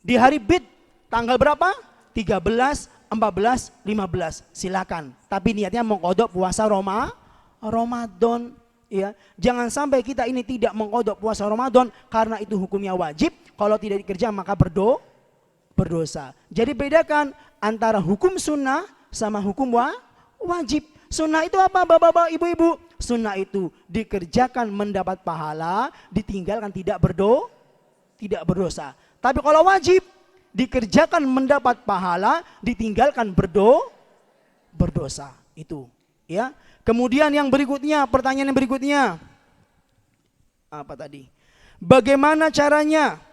di hari Bid, tanggal berapa? 13, 14, 15. Silakan. Tapi niatnya mengkodok puasa Ramadan. Ya. Jangan sampai kita ini tidak mengkodok puasa Ramadan karena itu hukumnya wajib. Kalau tidak dikerja maka berdosa. Jadi bedakan antara hukum sunnah sama hukum wajib. Sunnah itu apa bapak-bapak, ibu-ibu? Sunnah itu dikerjakan mendapat pahala, ditinggalkan tidak berdosa. Tapi kalau wajib dikerjakan mendapat pahala, ditinggalkan berdosa. Itu, ya. Kemudian yang berikutnya, pertanyaan yang berikutnya. Apa tadi? Bagaimana caranya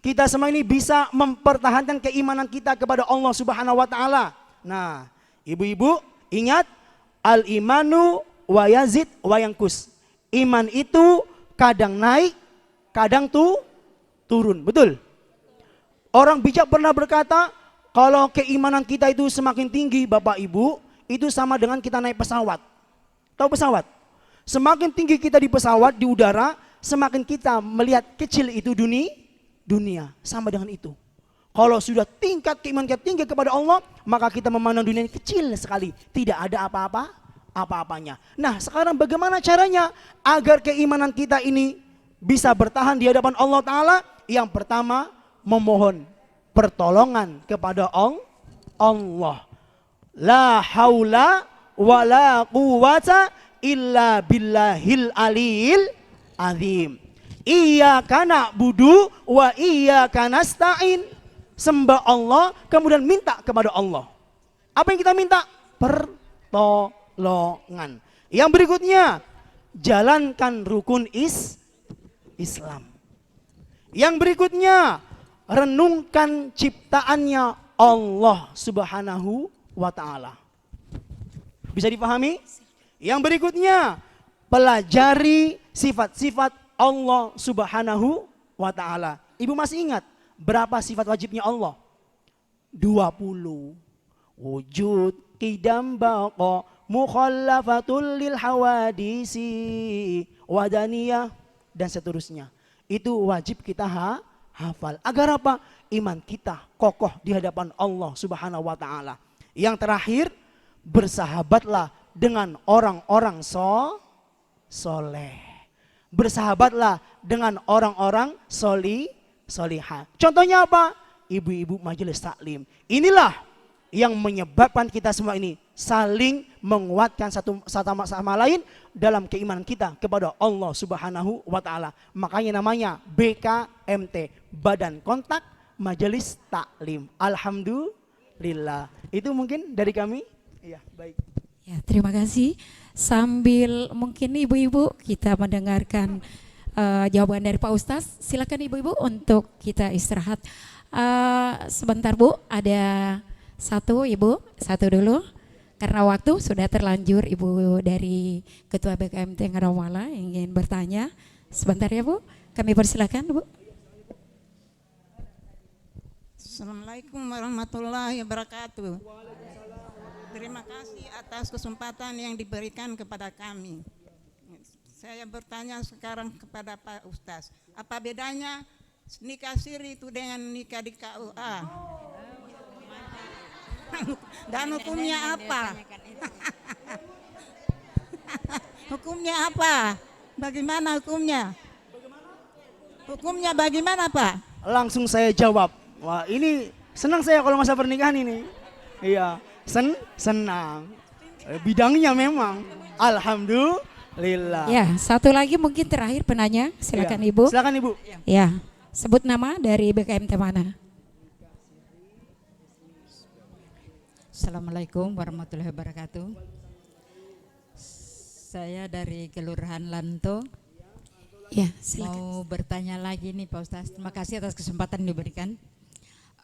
kita semua ini bisa mempertahankan keimanan kita kepada Allah Subhanahu wa taala? Nah, ibu-ibu ingat, al-imanu wa yazid wa yanqus. Iman itu kadang naik, kadang turun, betul? Orang bijak pernah berkata, kalau keimanan kita itu semakin tinggi, Bapak Ibu, itu sama dengan kita naik pesawat. Tahu pesawat? Semakin tinggi kita di pesawat, di udara, semakin kita melihat kecil itu dunia, sama dengan itu. Kalau sudah tingkat keimanan kita tinggi kepada Allah, maka kita memandang dunia ini kecil sekali, tidak ada apa-apanya. Nah, sekarang bagaimana caranya agar keimanan kita ini bisa bertahan di hadapan Allah Ta'ala? Yang pertama, memohon pertolongan kepada Allah. La haula wa la quwata illa billahil aliyil azim. Iyyaka na'budu wa iyyaka nasta'in. Sembah Allah, kemudian minta kepada Allah. Apa yang kita minta? Pertolongan. Yang berikutnya, jalankan rukun Islam. Yang berikutnya, renungkan ciptaannya Allah Subhanahu wa ta'ala. Bisa dipahami? Yang berikutnya, pelajari sifat-sifat Allah Subhanahu wa ta'ala. Ibu masih ingat berapa sifat wajibnya Allah? 20. Wujud, qidam, baqa, mukhallafatul lil hawadisi, wadaniyah, dan seterusnya. Itu wajib kita hafal. Agar apa? Iman kita kokoh di hadapan Allah Subhanahu wa ta'ala. Yang terakhir, bersahabatlah dengan orang-orang soleh. Bersahabatlah dengan orang-orang solihah. Contohnya apa? Ibu-ibu majelis taklim. Inilah yang menyebabkan kita semua ini saling menguatkan satu sama lain dalam keimanan kita kepada Allah Subhanahu wa ta'ala. Makanya namanya BKMT, Badan Kontak Majelis Taklim. Alhamdulillah. Itu mungkin dari kami. Iya, baik. Ya, terima kasih. Sambil mungkin ibu-ibu kita mendengarkan jawaban dari Pak Ustaz. Silakan ibu-ibu untuk kita istirahat. Sebentar Bu, ada satu dulu. Karena waktu sudah terlanjur, Ibu dari Ketua BKMT Ngarawala ingin bertanya. Sebentar ya Bu, kami persilakan Bu. Assalamualaikum warahmatullahi wabarakatuh. Terima kasih atas kesempatan yang diberikan kepada kami. Saya bertanya sekarang kepada Pak Ustaz, apa bedanya nikah siri itu dengan nikah di KUA? Dan hukumnya apa? Hukumnya apa? Bagaimana hukumnya? Hukumnya bagaimana Pak? Langsung saya jawab. Wah, ini senang saya kalau masa pernikahan ini. Iya, senang. Bidangnya memang. Alhamdulillah. Ya, satu lagi mungkin terakhir penanya, silakan Ya. Ibu. Silakan Ibu. Ya, sebut nama dari BKMT mana? Assalamualaikum warahmatullahi wabarakatuh. Saya dari Kelurahan Lanto. Ya, silakan. Mau bertanya lagi nih Pak Ustaz. Terima kasih atas kesempatan yang diberikan.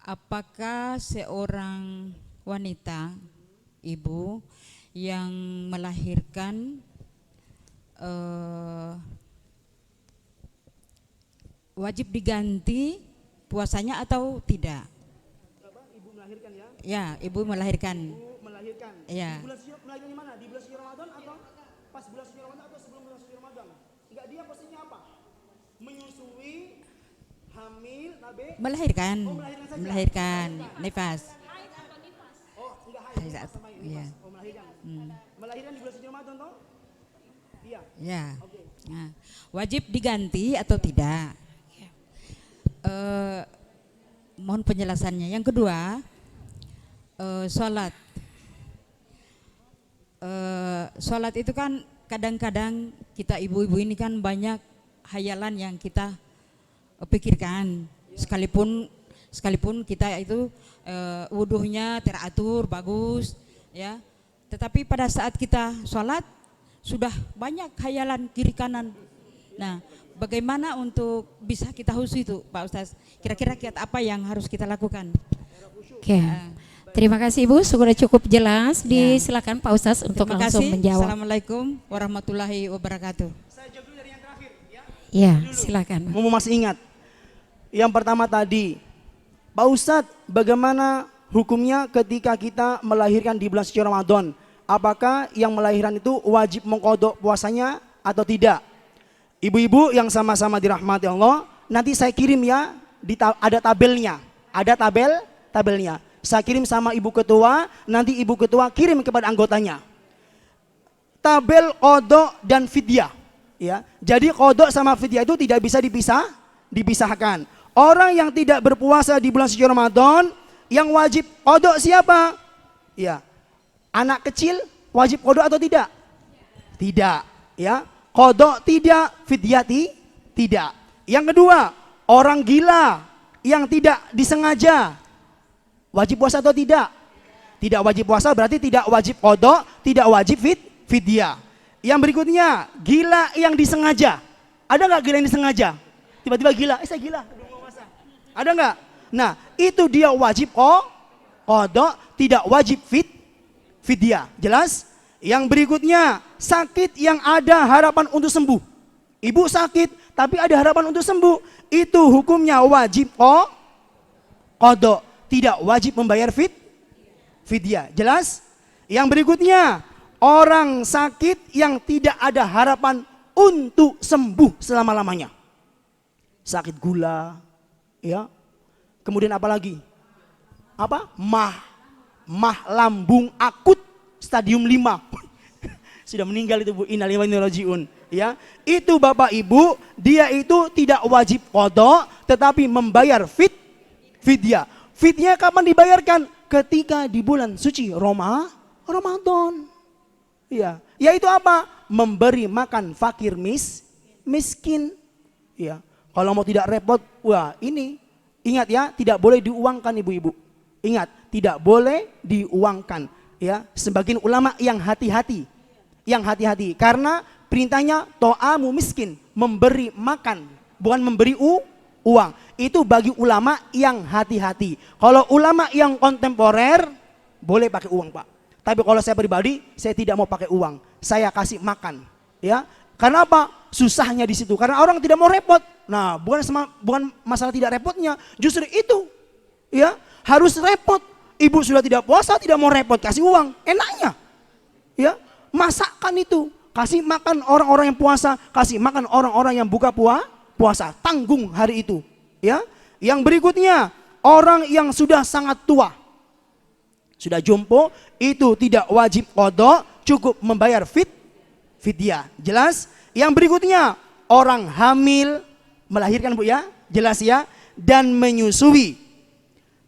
Apakah seorang wanita, ibu yang melahirkan wajib diganti puasanya atau tidak? Ibu melahirkan ya? Ya, ibu melahirkan. Ibu melahirkan. Ya. Di bulan suci melahirkan di mana? Di bulan suci Ramadan atau pas bulan suci Ramadan atau sebelum bulan suci Ramadan? Enggak, dia posisinya apa? Menyusui, hamil, nabe. Melahirkan. Melahirkan saja? Melahirkan. Nifas. Oh, enggak haid. Haid, Sama ini, iya. Mas. Oh, melahirkan. Melahirkan di bulan suci Ramadan toh? Iya. Ya. Oke. Nah, wajib diganti atau tidak? Mohon penjelasannya. Yang kedua, sholat. Sholat itu kan kadang-kadang kita ibu-ibu ini kan banyak hayalan yang kita pikirkan. Sekalipun kita itu wuduhnya teratur bagus, ya. Tetapi pada saat kita sholat sudah banyak hayalan kiri kanan. Nah, bagaimana untuk bisa kita khusyuk itu, Pak Ustaz? Kira-kira kiat apa yang harus kita lakukan? Oke. Terima kasih Ibu, sudah cukup jelas. Ya. Silakan Pak Ustaz untuk Terima langsung kasih. menjawab. Assalamualaikum warahmatullahi wabarakatuh. Saya jawab dulu dari yang terakhir ya. Ya, silakan. Mau masih ingat. Yang pertama tadi, Pak Ustadz, bagaimana hukumnya ketika kita melahirkan di bulan suci Ramadan? Apakah yang melahirkan itu wajib mengqadha puasanya atau tidak? Ibu-ibu yang sama-sama dirahmati Allah, nanti saya kirim ya, ada tabelnya. Ada tabelnya. Saya kirim sama ibu ketua, nanti ibu ketua kirim kepada anggotanya. Tabel qadha dan fidyah. Ya, jadi qadha sama fidyah itu tidak bisa dipisahkan. Orang yang tidak berpuasa di bulan suci Ramadan, yang wajib qadha siapa? Ya, anak kecil wajib qadha atau tidak? Tidak, ya. Qadha tidak, fidyah tidak. Yang kedua, orang gila yang tidak disengaja wajib puasa atau tidak? Tidak wajib puasa berarti tidak wajib qadha, tidak wajib fidyah. Yang berikutnya, gila yang disengaja. Ada nggak gila yang disengaja? Tiba-tiba gila, saya gila. Ada nggak? Nah, itu dia wajib qadha, tidak wajib fidyah. Jelas? Yang berikutnya, sakit yang ada harapan untuk sembuh. Ibu sakit, tapi ada harapan untuk sembuh. Itu hukumnya wajib qadha, tidak wajib membayar fidyah. Jelas? Yang berikutnya, orang sakit yang tidak ada harapan untuk sembuh selama-lamanya. Sakit gula, ya. Kemudian apa lagi? Apa? Mah lambung akut stadium 5. Sudah meninggal itu Bu, innalillahi wa inna ilaihi raji'un. Ya, itu Bapak Ibu, dia itu tidak wajib qadha tetapi membayar fidyah. Fidyah kapan dibayarkan? Ketika di bulan suci Ramadan. Ya, yaitu apa? Memberi makan fakir miskin. Ya, kalau mau tidak repot, wah ini ingat ya, tidak boleh diuangkan ibu-ibu. Ingat, tidak boleh diuangkan. Ya, sebagian ulama yang hati-hati, karena perintahnya to'amu miskin, memberi makan, bukan memberi uang. Itu bagi ulama yang hati-hati. Kalau ulama yang kontemporer boleh pakai uang Pak. Tapi kalau saya pribadi, saya tidak mau pakai uang. Saya kasih makan, ya. Karena apa? Susahnya di situ. Karena orang tidak mau repot. Nah, bukan masalah tidak repotnya, justru itu, ya, harus repot. Ibu sudah tidak puasa, tidak mau repot, kasih uang, enaknya, ya. Masakan itu, kasih makan orang-orang yang puasa, kasih makan orang-orang yang buka puasa, tanggung hari itu, ya. Yang berikutnya, orang yang sudah sangat tua, sudah jompo, itu tidak wajib qadha, cukup membayar fidyah. Jelas? Yang berikutnya, orang hamil, melahirkan Bu ya, jelas ya, dan menyusui.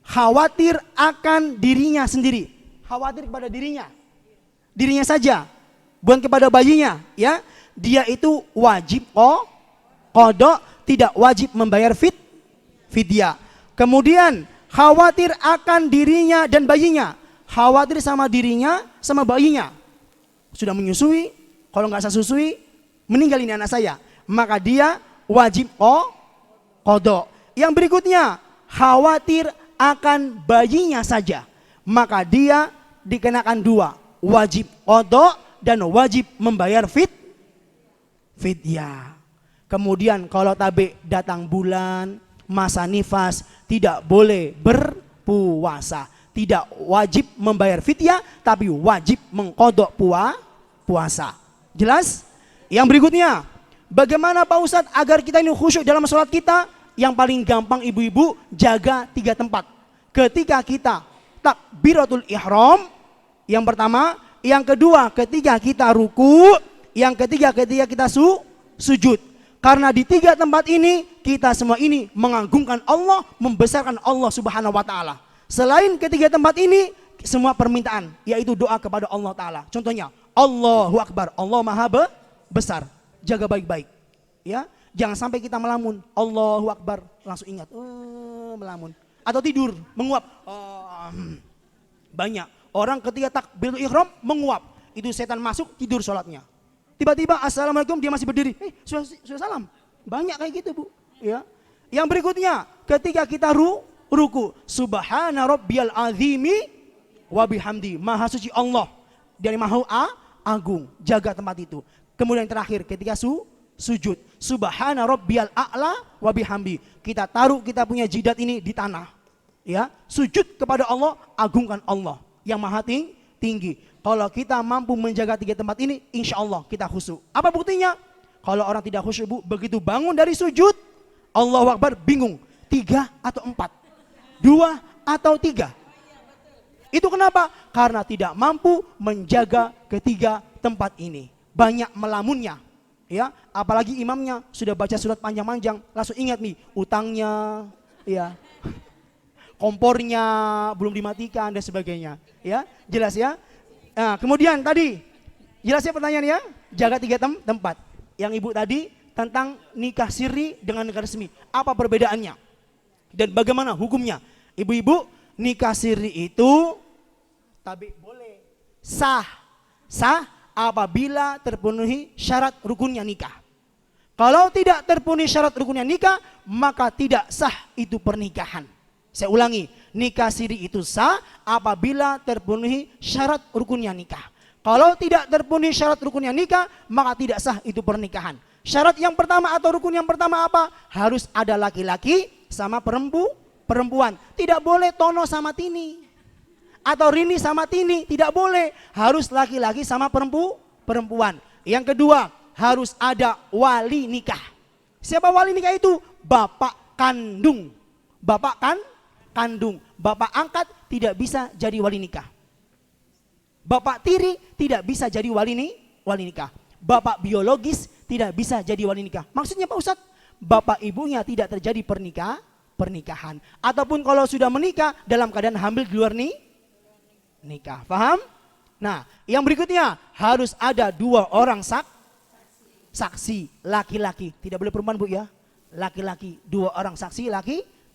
Khawatir akan dirinya sendiri, khawatir kepada dirinya. dirinya saja, bukan kepada bayinya, ya. Dia itu wajib qada, tidak wajib membayar fidyah. Kemudian khawatir akan dirinya dan bayinya, khawatir sama dirinya sama bayinya. Sudah menyusui, kalau nggak saya susui, meninggal ini anak saya, maka dia wajib qada. Yang berikutnya, khawatir akan bayinya saja, maka dia dikenakan dua, wajib qada dan wajib membayar fidyah. Kemudian kalau tabe datang bulan, masa nifas, tidak boleh berpuasa, tidak wajib membayar fidyah, tapi wajib mengqada puasa. Jelas? Yang berikutnya, bagaimana Pak Ustadz agar kita ini khusyuk dalam sholat kita? Yang paling gampang ibu-ibu, jaga 3 tempat. Ketika kita takbiratul ihram, yang pertama, yang kedua ketika kita ruku, yang ketiga ketika kita sujud. Karena di 3 tempat ini kita semua ini mengagungkan Allah, membesarkan Allah Subhanahu wa taala. Selain ketiga tempat ini, semua permintaan yaitu doa kepada Allah taala. Contohnya, Allahu Akbar, Allah Maha besar. Jaga baik-baik. Ya, jangan sampai kita melamun, Allahu Akbar, langsung ingat, melamun. Atau tidur, menguap. Banyak orang ketika takbiratul ihram menguap. Itu setan masuk, tidur sholatnya. Tiba-tiba assalamualaikum, dia masih berdiri. Sudah salam. Banyak kayak gitu, Bu. Ya. Yang berikutnya, ketika kita ruku, subhana rabbiyal azimi wa bihamdi. Maha suci Allah dari Maha Agung. Jaga tempat itu. Kemudian yang terakhir, ketika sujud, subhana rabbiyal a'la wa bihamdi. Kita taruh kita punya jidat ini di tanah. Ya, sujud kepada Allah, agungkan Allah yang Maha tinggi. Kalau kita mampu menjaga 3 tempat ini, insya Allah kita khusyuk. Apa buktinya? Kalau orang tidak khusyuk, Bu, begitu bangun dari sujud, Allahu Akbar, bingung, 3 atau 4, 2 atau 3. Itu kenapa? Karena tidak mampu menjaga ketiga tempat ini. Banyak melamunnya, ya. Apalagi imamnya sudah baca surat panjang-panjang, langsung ingat nih utangnya, ya, kompornya belum dimatikan dan sebagainya, ya. Jelas ya. Nah, kemudian tadi jelas ya pertanyaan ya, jaga 3 tempat. Yang ibu tadi tentang nikah siri dengan nikah resmi, apa perbedaannya dan bagaimana hukumnya? Ibu-ibu, nikah siri itu tapi boleh sah apabila terpenuhi syarat rukunnya nikah. Kalau tidak terpenuhi syarat rukunnya nikah, maka tidak sah itu pernikahan. Saya ulangi, nikah siri itu sah apabila terpenuhi syarat rukunnya nikah. Kalau tidak terpenuhi syarat rukunnya nikah, maka tidak sah itu pernikahan. Syarat yang pertama atau rukun yang pertama apa? Harus ada laki-laki sama perempuan. Tidak boleh Tono sama Tini. Atau Rini sama Tini, tidak boleh. Harus laki-laki sama perempuan. Yang kedua, harus ada wali nikah. Siapa wali nikah itu? Bapak kandung. Bapak angkat tidak bisa jadi wali nikah. Bapak tiri tidak bisa jadi wali nikah. Bapak biologis tidak bisa jadi wali nikah. Maksudnya Pak Ustadz, bapak ibunya tidak terjadi pernikahan. Ataupun kalau sudah menikah dalam keadaan hamil di luar nikah. Paham? Nah, yang berikutnya harus ada 2 orang saksi laki-laki. Tidak boleh perempuan, Bu, ya. Laki-laki, 2 orang saksi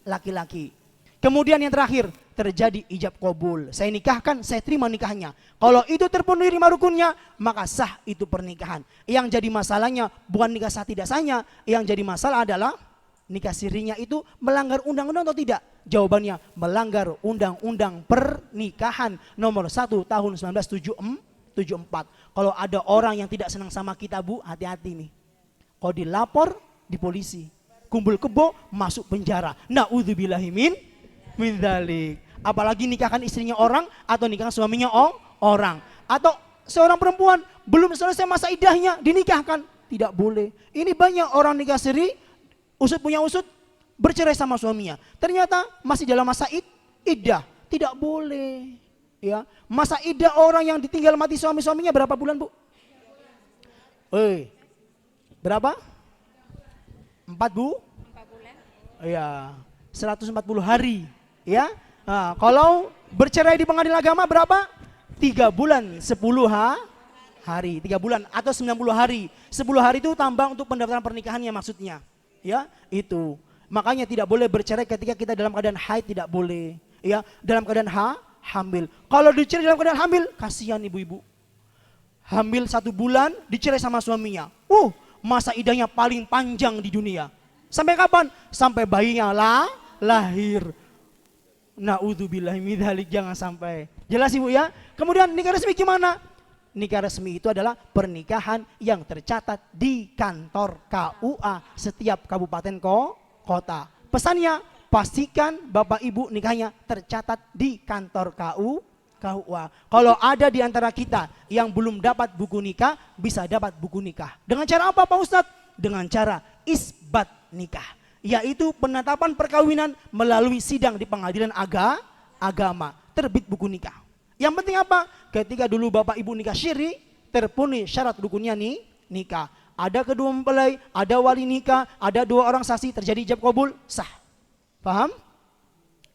laki-laki. Kemudian yang terakhir, terjadi ijab kabul. Saya nikahkan, saya terima nikahnya. Kalau itu terpenuhi 5 rukunnya, maka sah itu pernikahan. Yang jadi masalahnya bukan nikah sah tidak sahnya, yang jadi masalah adalah nikah sirinya itu melanggar undang-undang atau tidak? Jawabannya melanggar undang-undang pernikahan nomor 1 tahun 1974. Kalau ada orang yang tidak senang sama kita, Bu, hati-hati nih. Kalau dilapor di polisi, kumpul kebo, masuk penjara. Na'udzubillahi min dzalik. Apalagi nikahkan istrinya orang atau nikahkan suaminya orang. Atau seorang perempuan belum selesai masa iddahnya dinikahkan. Tidak boleh. Ini banyak orang nikah siri, usut punya usut, bercerai sama suaminya. Ternyata masih dalam masa iddah. Tidak boleh. Ya, masa iddah orang yang ditinggal mati suaminya berapa bulan, Bu? Berapa? 4, Bu? 4 bulan. Iya, 140 hari. Ya, nah, kalau bercerai di pengadilan agama berapa? 3 bulan 10 hari, 3 bulan atau 90 hari. 10 hari itu tambah untuk pendaftaran pernikahannya maksudnya. Ya, itu. Makanya tidak boleh bercerai ketika kita dalam keadaan haid, tidak boleh. Ya, dalam keadaan hamil. Kalau dicerai dalam keadaan hamil, kasihan ibu-ibu. Hamil 1 bulan, dicerai sama suaminya. Masa idahnya paling panjang di dunia. Sampai kapan? Sampai bayinya lahir. Na'udzubillahi min dzalik, jangan sampai. Jelas ibu ya? Kemudian nikah resmi gimana? Nikah resmi itu adalah pernikahan yang tercatat di kantor KUA setiap kabupaten kota. Pesannya, pastikan bapak ibu nikahnya tercatat di kantor KUA. Kalau ada di antara kita yang belum dapat buku nikah, bisa dapat buku nikah. Dengan cara apa Pak Ustadz? Dengan cara isbat nikah, yaitu penetapan perkawinan melalui sidang di pengadilan agama, terbit buku nikah. Yang penting apa? Ketika dulu bapak ibu nikah syiri, terpenuhi syarat rukunnya nikah. Ada kedua mempelai, ada wali nikah, ada 2 orang saksi, terjadi ijab kabul, sah. Paham?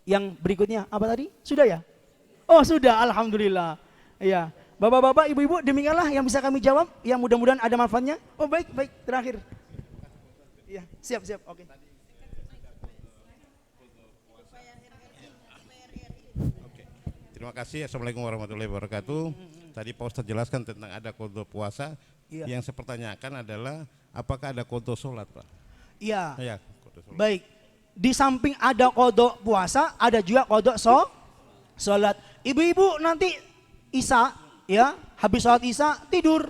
Yang berikutnya apa tadi? Sudah ya? Oh sudah, alhamdulillah. Ya, bapak-bapak, ibu-ibu, demikianlah yang bisa kami jawab. Yang mudah-mudahan ada manfaatnya. Oh baik, terakhir. Ya, siap, oke. Terima kasih. Assalamualaikum warahmatullahi wabarakatuh. Tadi Pak Ustadz jelaskan tentang ada kodok puasa. Iya. Yang saya pertanyakan adalah apakah ada kodok sholat, Pak? Iya. Ya, kodok sholat. Baik. Di samping ada kodok puasa, ada juga kodok sholat. Ibu-ibu nanti Isya, ya, habis sholat Isya tidur.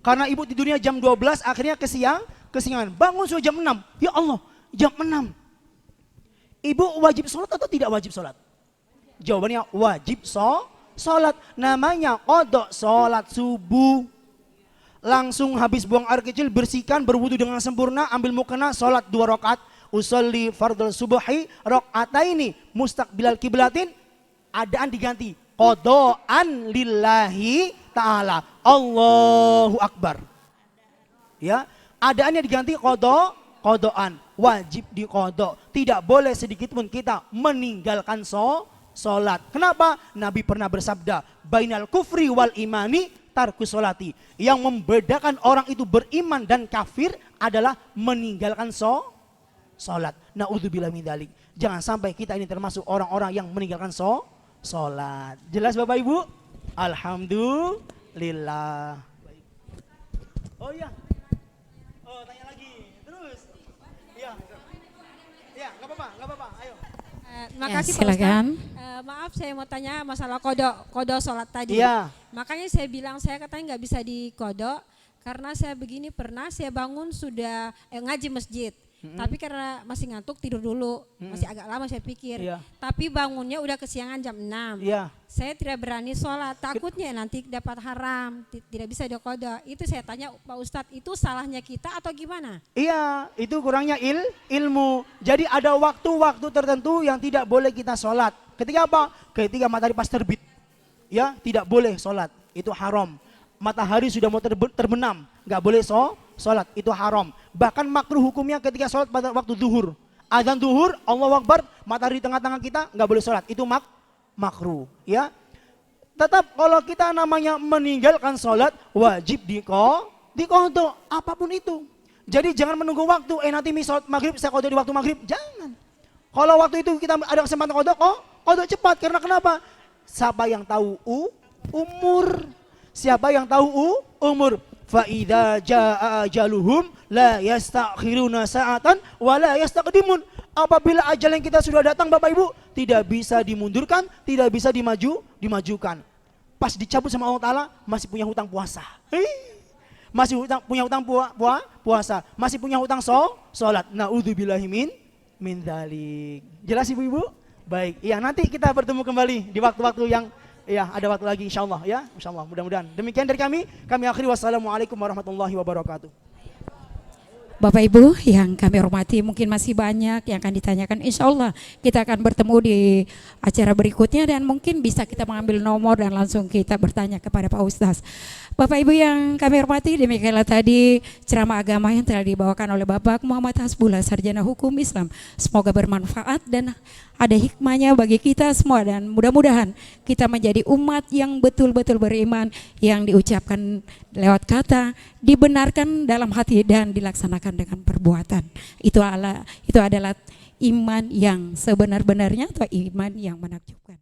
Karena ibu tidurnya jam 12, akhirnya kesiangan. Bangun sudah jam 6. Ya Allah, jam 6. Ibu wajib sholat atau tidak wajib sholat? Jawabannya wajib sholat. Namanya kodok sholat subuh. Langsung habis buang air kecil, bersihkan, berwudu dengan sempurna, ambil mukena, sholat 2 rakaat. Usolli fardhu subuhi rakaataini mustaqbilal kiblatin. Adaan diganti qodoan lillahi ta'ala. Allahu Akbar. Ya, adaannya diganti qodoan. Wajib diqodok. Tidak boleh sedikit pun kita meninggalkan sholat. Kenapa? Nabi pernah bersabda, bainal kufri wal imani tarku sholati. Yang membedakan orang itu beriman dan kafir adalah meninggalkan sholat. Na'udzubillah min dzalik. Jangan sampai kita ini termasuk orang-orang yang meninggalkan sholat. Jelas Bapak Ibu? Alhamdulillah. Oh iya. Oh tanya lagi. Terus. Iya. Ya, nggak apa-apa. Ayo. Terima Ya, kasih Pak silakan. Ustadz. Maaf saya mau tanya masalah kodok sholat tadi. Iya. Makanya saya bilang saya katanya nggak bisa dikodok karena saya begini pernah saya bangun sudah ngaji masjid. Tapi karena masih ngantuk tidur dulu, masih agak lama saya pikir. Iya. Tapi bangunnya udah kesiangan jam 6. Iya. Saya tidak berani sholat, takutnya nanti dapat haram, tidak bisa dikodok. Itu saya tanya Pak Ustadz, itu salahnya kita atau gimana? Iya, itu kurangnya ilmu. Jadi ada waktu-waktu tertentu yang tidak boleh kita sholat. Ketika apa? Ketika matahari pas terbit. Ya, tidak boleh sholat, itu haram. Matahari sudah mau terbenam, nggak boleh sholat, itu haram. Bahkan makruh hukumnya ketika sholat pada waktu zuhur. Azan zuhur, Allahu Akbar, matahari di tengah-tengah kita, nggak boleh sholat, itu makruh. Ya, tetap kalau kita namanya meninggalkan sholat, wajib diqodho, apapun itu. Jadi jangan menunggu waktu, nanti sholat maghrib, saya qodho di waktu maghrib, jangan. Kalau waktu itu kita ada kesempatan qodho cepat, karena kenapa? Siapa yang tahu umur? Siapa yang tahu umur? Fa idza jaa ajaluhum la yastakhiruna sa'atan wa la yastaqdimun. Apabila ajal yang kita sudah datang Bapak Ibu, tidak bisa dimundurkan, tidak bisa dimajukan. Pas dicabut sama Allah Ta'ala, masih punya hutang puasa. Masih punya hutang puasa, masih punya hutang sholat. Na'udzubillahi min dzalik. Jelas Ibu-ibu? Baik, ya nanti kita bertemu kembali di waktu-waktu yang ada waktu lagi insyaallah ya. Insyaallah mudah-mudahan. Demikian dari kami akhiri wassalamualaikum warahmatullahi wabarakatuh. Bapak Ibu yang kami hormati, mungkin masih banyak yang akan ditanyakan. Insya Allah kita akan bertemu di acara berikutnya dan mungkin bisa kita mengambil nomor dan langsung kita bertanya kepada Pak Ustaz. Bapak Ibu yang kami hormati, demikianlah tadi ceramah agama yang telah dibawakan oleh Bapak Muhammad Hasbullah, Sarjana Hukum Islam. Semoga bermanfaat dan ada hikmahnya bagi kita semua, dan mudah-mudahan kita menjadi umat yang betul-betul beriman, yang diucapkan lewat kata, dibenarkan dalam hati dan dilaksanakan dengan perbuatan. Itu adalah iman yang sebenar-benarnya atau iman yang menakjubkan.